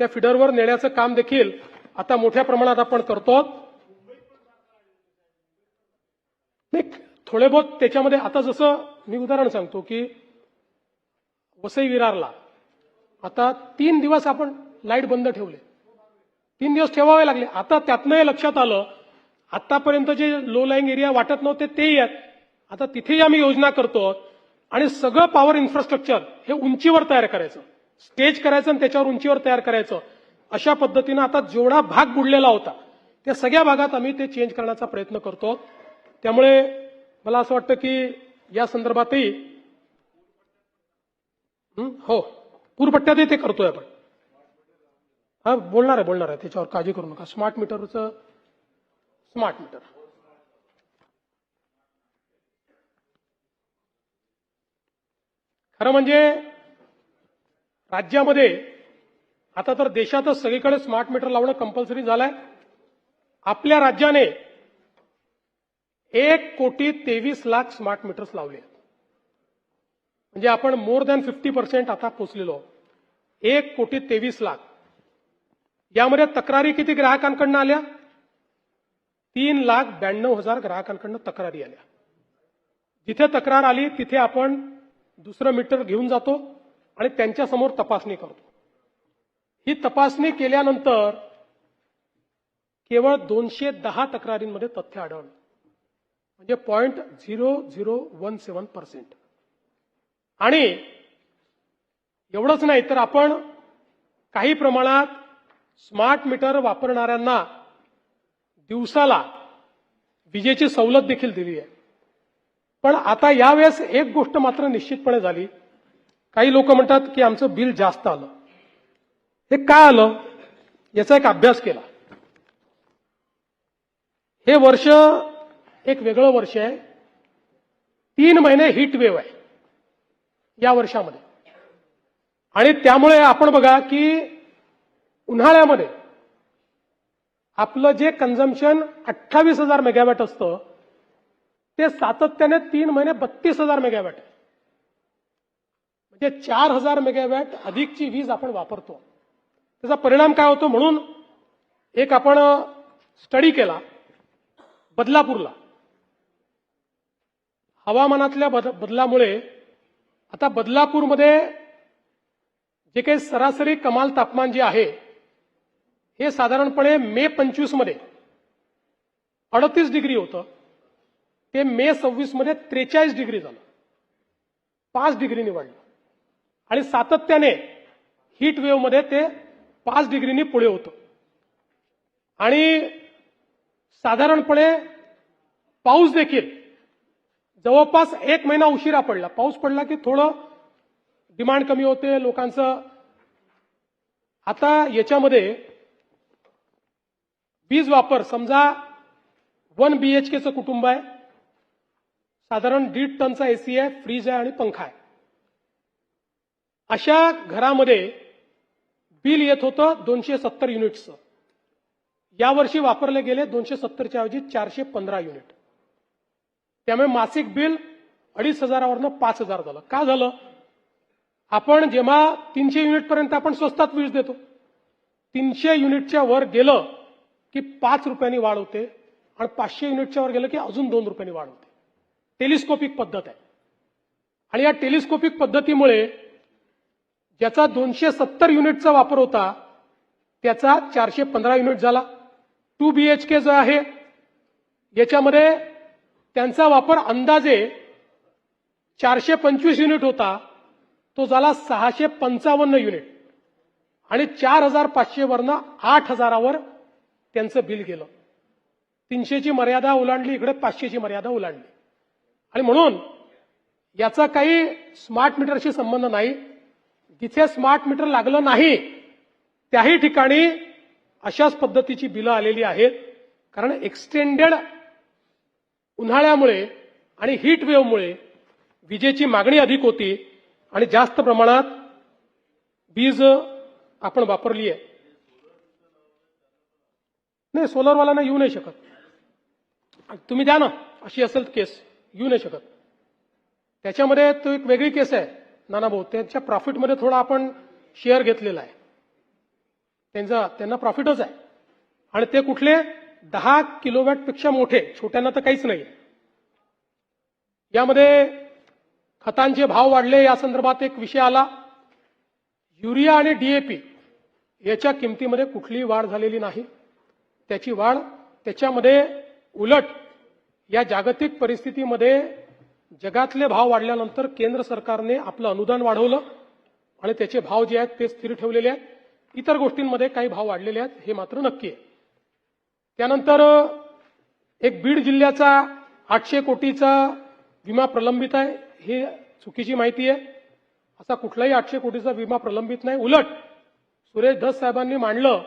त्या फिडरवर नेण्याचं काम देखील आता मोठ्या प्रमाणात आपण करतो. थोडे बहुत त्याच्यामध्ये आता जसं मी उदाहरण सांगतो की वसई विरारला आता 3 दिवस आपण लाईट बंद ठेवले, 3 दिवस ठेवावे लागले. आता त्यातनं हे लक्षात आलं, आतापर्यंत जे लो लाईंग एरिया वाटत नव्हते तेही आहेत. आता तिथेही आम्ही योजना करतो आणि सगळं पॉवर इन्फ्रास्ट्रक्चर हे उंचीवर तयार करायचं, स्टेज करायचं आणि त्याच्यावर उंचीवर तयार करायचं. अशा पद्धतीनं आता जेवढा भाग बुडलेला होता त्या सगळ्या भागात आम्ही ते चेंज करण्याचा प्रयत्न करतो. त्यामुळे मला असं वाटतं की या संदर्भातही हो, पूरपट्ट्यातही ते करतोय आपण. हा, बोलणार आहे त्याच्यावर काळजी करू नका. स्मार्ट मीटरचं स्मार्ट मीटर खरं म्हणजे राज्यामध्ये आता तर देशातच सगळीकडे स्मार्ट मीटर लावणं कंपल्सरी झालंय. आपल्या राज्याने 1,23,00,000 स्मार्ट मीटर्स लावले. म्हणजे आपण मोर दॅन 50% आता पोहोचलेलो आहोत. 1,23,00,000. यामध्ये तक्रारी किती ग्राहकांकडून आल्या? 3,92,000 ग्राहकांकडून तक्रारी आल्या. जिथे तक्रार आली तिथे आपण दुसरं मीटर घेऊन जातो आणि त्यांच्यासमोर तपासणी करतो. ही तपासणी केल्यानंतर केवळ 210 तक्रारींमध्ये तथ्य आढळलं. म्हणजे 0.0017%. आणि एवढंच नाही तर आपण काही प्रमाणात स्मार्ट मीटर वापरणाऱ्यांना दिवसाला विजेची सवलत देखील दिली आहे. पण आता यावेळेस एक गोष्ट मात्र निश्चितपणे झाली. काही लोक म्हणतात की आमचं बिल जास्त आलं. हे का आलं याचा एक अभ्यास केला. हे वर्ष एक वेगळं वर्ष आहे. 3 महिने हीट वेव्ह आहे या वर्षामध्ये. आणि त्यामुळे आपण बघा की उन्हाळ्यामध्ये आपलं जे कन्झम्पशन 28,000 मेगावॅट असतं ते सातत्याने 3 महिने 32,000 मेगावॅट आहे. म्हणजे 4,000 मेगावॅट अधिकची वीज आपण वापरतो. त्याचा परिणाम काय होतो? म्हणून एक आपण स्टडी केला बदलापूरला. हवामानातल्या बदलामुळे आता बदलापूरमध्ये जे काही सरासरी कमाल तापमान जे आहे हे साधारणपणे मे 25 मध्ये 38 डिग्री होतं. ते मे 26 मध्ये 43 डिग्री झालं. 5 डिग्रीनी वाढलं. आणि सातत्याने हीट वेव्ह मध्ये ते 5 डिग्रीनी पुढे होतं. आणि साधारणपणे पाऊस देखील जवळपास 1 महिना उशिरा पडला. पाऊस पडला की थोडं डिमांड कमी होते लोकांचं. आता याच्यामध्ये वीज वापर समजा 1 BHKचं कुटुंब आहे. साधारण 1.5 टनचा एसी आहे, फ्रीज आहे आणि पंखा आहे. अशा घरामध्ये बिल येत होतं 270 युनिट्सचं. यावर्षी वापरले गेले 270च्या ऐवजी 415 युनिट. त्यामुळे मासिक बिल 2,500वरनं 5,000 झालं. का झालं? आपण जेव्हा 300 युनिट पर्यंत आपण स्वस्तात वीज देतो. 300 युनिटच्या वर गेलं की 5 रुपयांनी वाढ होते आणि 500 युनिटच्या वर गेलं की अजून 2 रुपयांनी वाढ होते. टेलिस्कोपिक पद्धत आहे. आणि या टेलिस्कोपिक पद्धतीमुळे ज्याचा 270 युनिटचा वापर होता त्याचा 415 युनिट झाला. 2 BHK जो आहे याच्यामध्ये त्यांचा वापर अंदाजे 425 युनिट होता, तो झाला 655 युनिट. आणि 4,500 वरनं 8,000वर त्यांचं बिल गेलं. 300ची मर्यादा ओलांडली, इकडे 500ची मर्यादा ओलांडली. आणि म्हणून याचा काही स्मार्ट मीटरशी संबंध नाही. जिथे स्मार्ट मीटर लागलं नाही त्याही ठिकाणी अशाच पद्धतीची बिलं आलेली आहेत. कारण एक्सटेंडेड उन्हाळ्यामुळे आणि हीट वेव्हमुळे विजेची मागणी अधिक होती आणि जास्त प्रमाणात वीज आपण वापरली आहे. नाही, सोलरवाल्यांना येऊ नाही शकत. तुम्ही द्या ना, अशी असेल केस येऊ नाही शकत. त्याच्यामध्ये तो एक वेगळी केस आहे नाना भाऊ. त्यांच्या प्रॉफिटमध्ये थोडा आपण शेअर घेतलेला आहे. त्यांना प्रॉफिटच आहे. आणि ते कुठले 10 किलोवॅट पेक्षा मोठे, छोट्यांना तर काहीच नाही. यामध्ये खतांचे भाव वाढले या संदर्भात एक विषय आला. युरिया आणि DAP याच्या किमतीमध्ये कुठलीही वाढ झालेली नाही. त्याची वाढ त्याच्यामध्ये उलट या जागतिक परिस्थितीमध्ये जगातले भाव वाढल्यानंतर केंद्र सरकारने आपलं अनुदान वाढवलं आणि त्याचे भाव जे आहेत ते स्थिर ठेवलेले आहेत. इतर गोष्टींमध्ये काही भाव वाढलेले आहेत हे मात्र नक्की आहे. त्यानंतर एक बीड जिल्ह्याचा 800 कोटीचा विमा प्रलंबित आहे. ही चुकीची माहिती आहे. असा कुठलाही 800 कोटीचा विमा प्रलंबित नाही. उलट सुरेश धस साहेबांनी मांडलं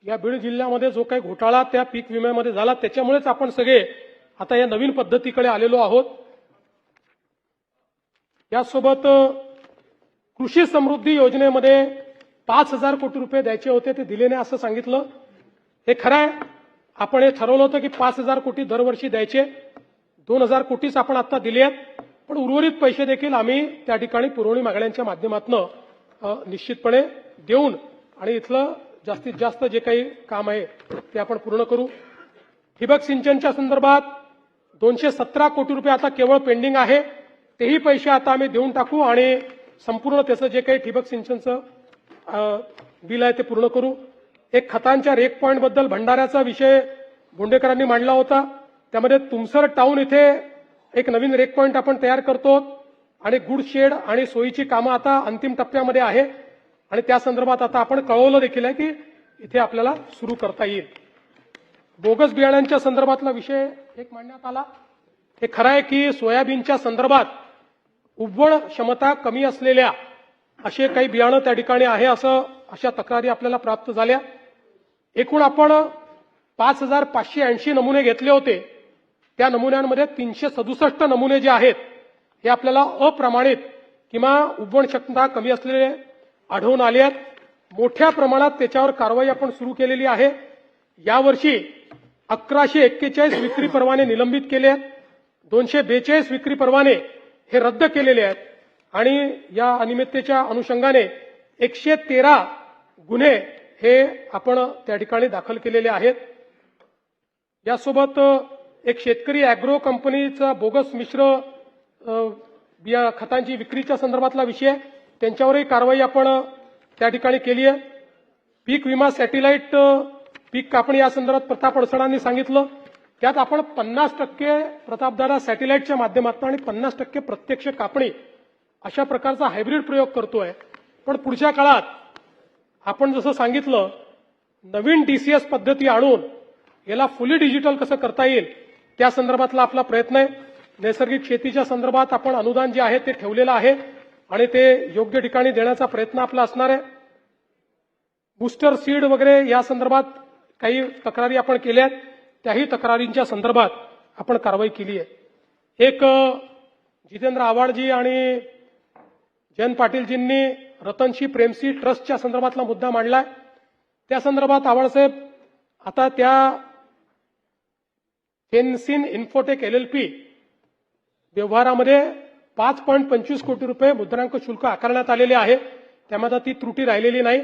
या बीड जिल्ह्यामध्ये जो काही घोटाळा त्या पीक विम्यामध्ये झाला त्याच्यामुळेच आपण सगळे आता या नवीन पद्धतीकडे आलेलो आहोत. यासोबत कृषी समृद्धी योजनेमध्ये 5,000 कोटी रुपये द्यायचे होते, ते दिले नाही असं सांगितलं. हे खरं आहे. आपण हे ठरवलं होतं की 5,000 कोटी दरवर्षी द्यायचे. 2,000 कोटीच आपण आता दिले आहेत, पण उर्वरित पैसे देखील आम्ही त्या ठिकाणी पुरवणी मागण्यांच्या माध्यमातून निश्चितपणे देऊन आणि इथलं जास्तीत जास्त जे काही काम आहे ते आपण पूर्ण करू. ठिबक सिंचनच्या संदर्भात 217 कोटी रुपये आता केवळ पेंडिंग आहे. तेही पैसे आता आम्ही देऊन टाकू आणि संपूर्ण त्याचं जे काही ठिबक सिंचनचं बिल आहे ते पूर्ण करू. एक खतांच्या रेक पॉईंट बद्दल भंडाऱ्याचा विषय बोंडेकरांनी मांडला होता. त्यामध्ये तुमसर टाउन इथे एक नवीन रेक पॉईंट आपण तयार करतो आणि गुड शेड आणि सोयीची कामं आता अंतिम टप्प्यामध्ये आहे आणि त्या संदर्भात आता आपण कळवलं देखील आहे की इथे आपल्याला सुरू करता येईल. बोगस बियाण्यांच्या संदर्भातला विषय एक मांडण्यात आला. हे खरं आहे की सोयाबीनच्या संदर्भात उबवण क्षमता कमी असलेल्या असे काही बियाणं त्या ठिकाणी आहे अशा तक्रारी आपल्याला प्राप्त झाल्या. एकूण आपण 5,580 नमुने घेतले होते. त्या नमुन्यांमध्ये 367 नमुने जे आहेत हे आपल्याला अप्रमाणित किंवा उबवण क्षमता कमी असलेले आढळून आले आहेत. मोठ्या प्रमाणात त्याच्यावर कारवाई आपण सुरू केलेली आहे. यावर्षी 1141 विक्री परवाने निलंबित केले आहेत. 242 विक्री परवाने हे रद्द केलेले आहेत आणि या अनियमिततेच्या अनुषंगाने 113 गुन्हे हे आपण त्या ठिकाणी दाखल केलेले आहेत. यासोबत एक शेतकरी अॅग्रो कंपनीचा बोगस मिश्र बिया खतांची विक्रीच्या संदर्भातला विषय, त्यांच्यावरही कारवाई आपण त्या ठिकाणी केली आहे. पीक विमा सॅटेलाइट पीक कापणी या संदर्भात प्रताप अडसणांनी सांगितलं. त्यात आपण 50% प्रतापदादा सॅटेलाइटच्या माध्यमातून आणि 50% प्रत्यक्ष कापणी अशा प्रकारचा हायब्रिड प्रयोग करतोय. पण पुढच्या काळात आपण जसं सांगितलं नवीन DCS पद्धती आणून याला फुली डिजिटल कसं करता येईल त्या संदर्भातला आपला प्रयत्न आहे. नैसर्गिक शेतीच्या संदर्भात आपण अनुदान जे आहे ते ठेवलेलं आहे आणि ते योग्य ठिकाणी देण्याचा प्रयत्न आपला असणार आहे. बूस्टर सीड वगैरे या संदर्भात काही तक्रारी आपण केल्या आहेत. त्याही तक्रारींच्या संदर्भात आपण कारवाई केली आहे. एक जितेंद्र आव्हाडजी आणि जयंत पाटीलजींनी रतनशी प्रेमशी ट्रस्टच्या संदर्भातला मुद्दा मांडलाय. त्या संदर्भात आव्हाडसाहेब आता त्या फेन्सिन इन्फोटेक LLP व्यवहारामध्ये 5.25 कोटी रुपये मुद्रांक शुल्क आकारण्यात आलेले आहे. त्यामध्ये ती त्रुटी राहिलेली नाही.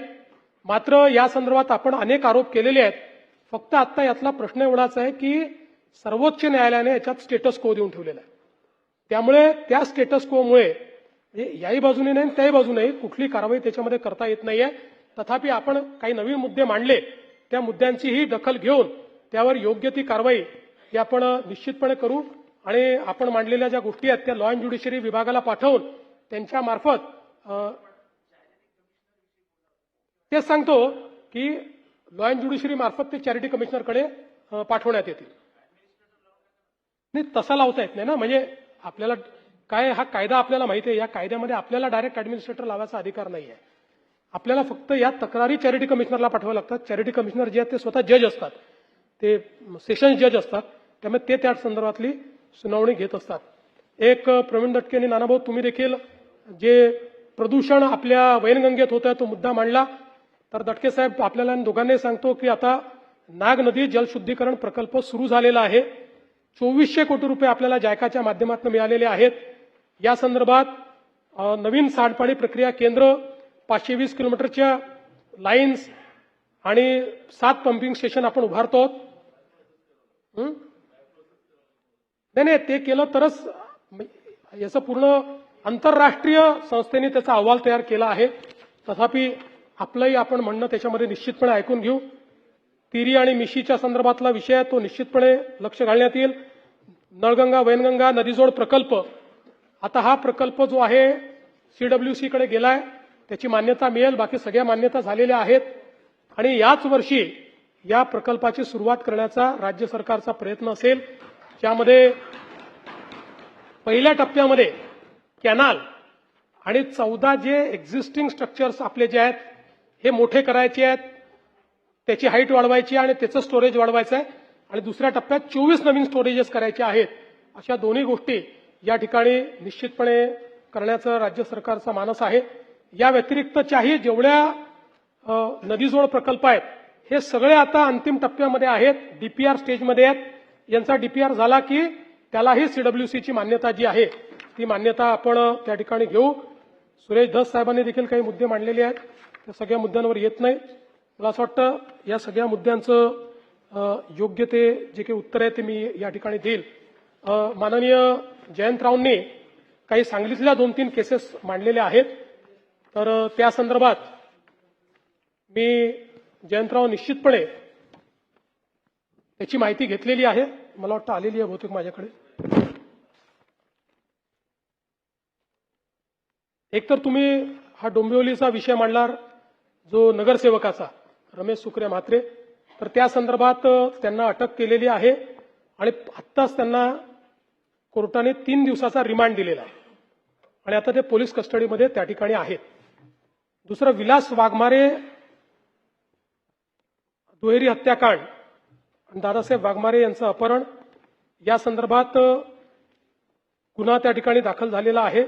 मात्र या संदर्भात आपण अनेक आरोप केलेले आहेत. फक्त आता यातला प्रश्न एवढाच आहे की सर्वोच्च न्यायालयाने याच्यात स्टेटस को देऊन ठेवलेला आहे. त्यामुळे त्या स्टेटस कोमुळे याही बाजूने नाही त्याही बाजूने कुठली कारवाई त्याच्यामध्ये करता येत नाहीये. तथापि आपण काही नवीन मुद्दे मांडले, त्या मुद्द्यांचीही दखल घेऊन त्यावर योग्य ती कारवाई ही आपण निश्चितपणे करू आणि आपण मांडलेल्या ज्या गोष्टी आहेत त्या लॉ अँड ज्युडिशरी विभागाला पाठवून त्यांच्या मार्फत तेच सांगतो की लॉ अँड ज्युडिशरी मार्फत ते चॅरिटी कमिशनरकडे पाठवण्यात येतील. नाही तसा लावता येत नाही ना. म्हणजे आपल्याला काय हा कायदा आपल्याला माहिती आहे. या कायद्यामध्ये आपल्याला डायरेक्ट ऍडमिनिस्ट्रेटर लावायचा अधिकार नाही आहे. आपल्याला फक्त या तक्रारी चॅरिटी कमिशनरला पाठवाव्या लागतात. चॅरिटी कमिशनर जे आहेत ते स्वतः जज असतात, ते सेशन्स जज असतात. त्यामुळे ते त्या संदर्भातली सुनावणी घेत असतात. एक प्रवीण दटके आणि नानाभाऊ तुम्ही देखील जे प्रदूषण आपल्या वैनगंगेत होत आहे तो मुद्दा मांडला. तर दटके साहेब आपल्याला दोघांनाही सांगतो की आता नाग नदी जलशुद्धीकरण प्रकल्प सुरू झालेला आहे. 2400 कोटी रुपये आपल्याला जायकाच्या माध्यमातून मिळालेले आहेत. या संदर्भात नवीन सांडपाणी प्रक्रिया केंद्र, 520 किलोमीटरच्या लाईन्स आणि 7 पंपिंग स्टेशन आपण उभारतो. नाही ते केलं तरच याचं पूर्ण आंतरराष्ट्रीय संस्थेने त्याचा अहवाल तयार केला आहे. तथापि आपलंही आपण म्हणणं त्याच्यामध्ये निश्चितपणे ऐकून घेऊ. तिरी आणि मिशीच्या संदर्भातला विषय तो निश्चितपणे लक्ष घालण्यात येईल. नळगंगा वैनगंगा नदीजोड प्रकल्प, आता हा प्रकल्प जो आहे CWC कडे गेलाय, त्याची मान्यता मिळेल. बाकी सगळ्या मान्यता झालेल्या आहेत आणि याच वर्षी या प्रकल्पाची सुरुवात करण्याचा राज्य सरकारचा प्रयत्न असेल. ज्यामध्ये पहिल्या टप्प्यामध्ये कॅनाल आणि 14 जे एक्झिस्टिंग स्ट्रक्चर्स आपले जे आहेत हे मोठे करायचे आहेत, त्याची हाईट वाढवायची आणि त्याचं स्टोरेज वाढवायचं आहे आणि दुसऱ्या टप्प्यात 24 नवीन स्टोरेजेस करायचे आहेत. अशा दोन्ही गोष्टी या ठिकाणी निश्चितपणे करण्याचं राज्य सरकारचा मानस आहे. या व्यतिरिक्तच्याही जेवढ्या नदीजोड प्रकल्प आहेत हे सगळे आता अंतिम टप्प्यामध्ये आहेत, डीपीआर स्टेजमध्ये आहेत. यांचा डीपीआर झाला की त्यालाही सीडब्ल्यूसीची मान्यता जी आहे ती मान्यता आपण त्या ठिकाणी घेऊ. सुरेश धस साहेबांनी देखील काही मुद्दे मांडलेले आहेत, त्या सगळ्या मुद्द्यांवर येत नाही. मला असं वाटतं या सगळ्या मुद्द्यांचं योग्य ते जे काही उत्तर आहे ते मी या ठिकाणी देईल. माननीय जयंतरावांनी काही सांगलीतल्या 2-3 केसेस मांडलेल्या आहेत, तर त्या संदर्भात मी जयंतराव निश्चितपणे त्याची माहिती घेतलेली आहे. मला वाटतं आलेली आहे बहुतेक माझ्याकडे. एकतर तुम्ही हा डोंबिवलीचा विषय मांडला जो नगरसेवकाचा रमेश सुकरे म्हात्रे, तर त्या संदर्भात त्यांना अटक केलेली आहे आणि आत्ताच त्यांना कोर्टाने 3 दिवसाचा रिमांड दिलेला आहे आणि आता ते पोलीस कस्टडीमध्ये त्या ठिकाणी आहेत. दुसरं विलास वाघमारे दुहेरी हत्याकांड आणि दादासाहेब वाघमारे यांचं अपहरण या संदर्भात गुन्हा त्या ठिकाणी दाखल झालेला आहे.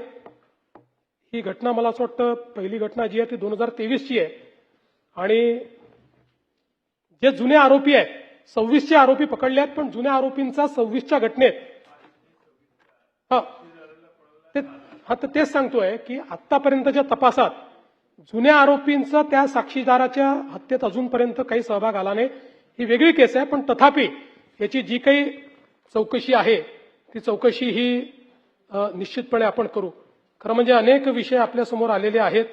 ही घटना मला असं वाटतं पहिली घटना जी आहे ती 2023ची आहे आणि जे जुने आरोपी आहेत 26चे आरोपी पकडले आहेत, पण जुन्या आरोपींचा 26च्या घटनेत तर तेच सांगतोय की आतापर्यंतच्या तपासात जुन्या आरोपींचा त्या साक्षीदाराच्या हत्येत अजूनपर्यंत काही सहभाग आला नाही. ही वेगळी केस आहे, पण तथापि याची जी काही चौकशी आहे ती चौकशी ही निश्चितपणे आपण करू. खरं म्हणजे अनेक विषय आपल्यासमोर आलेले आहेत.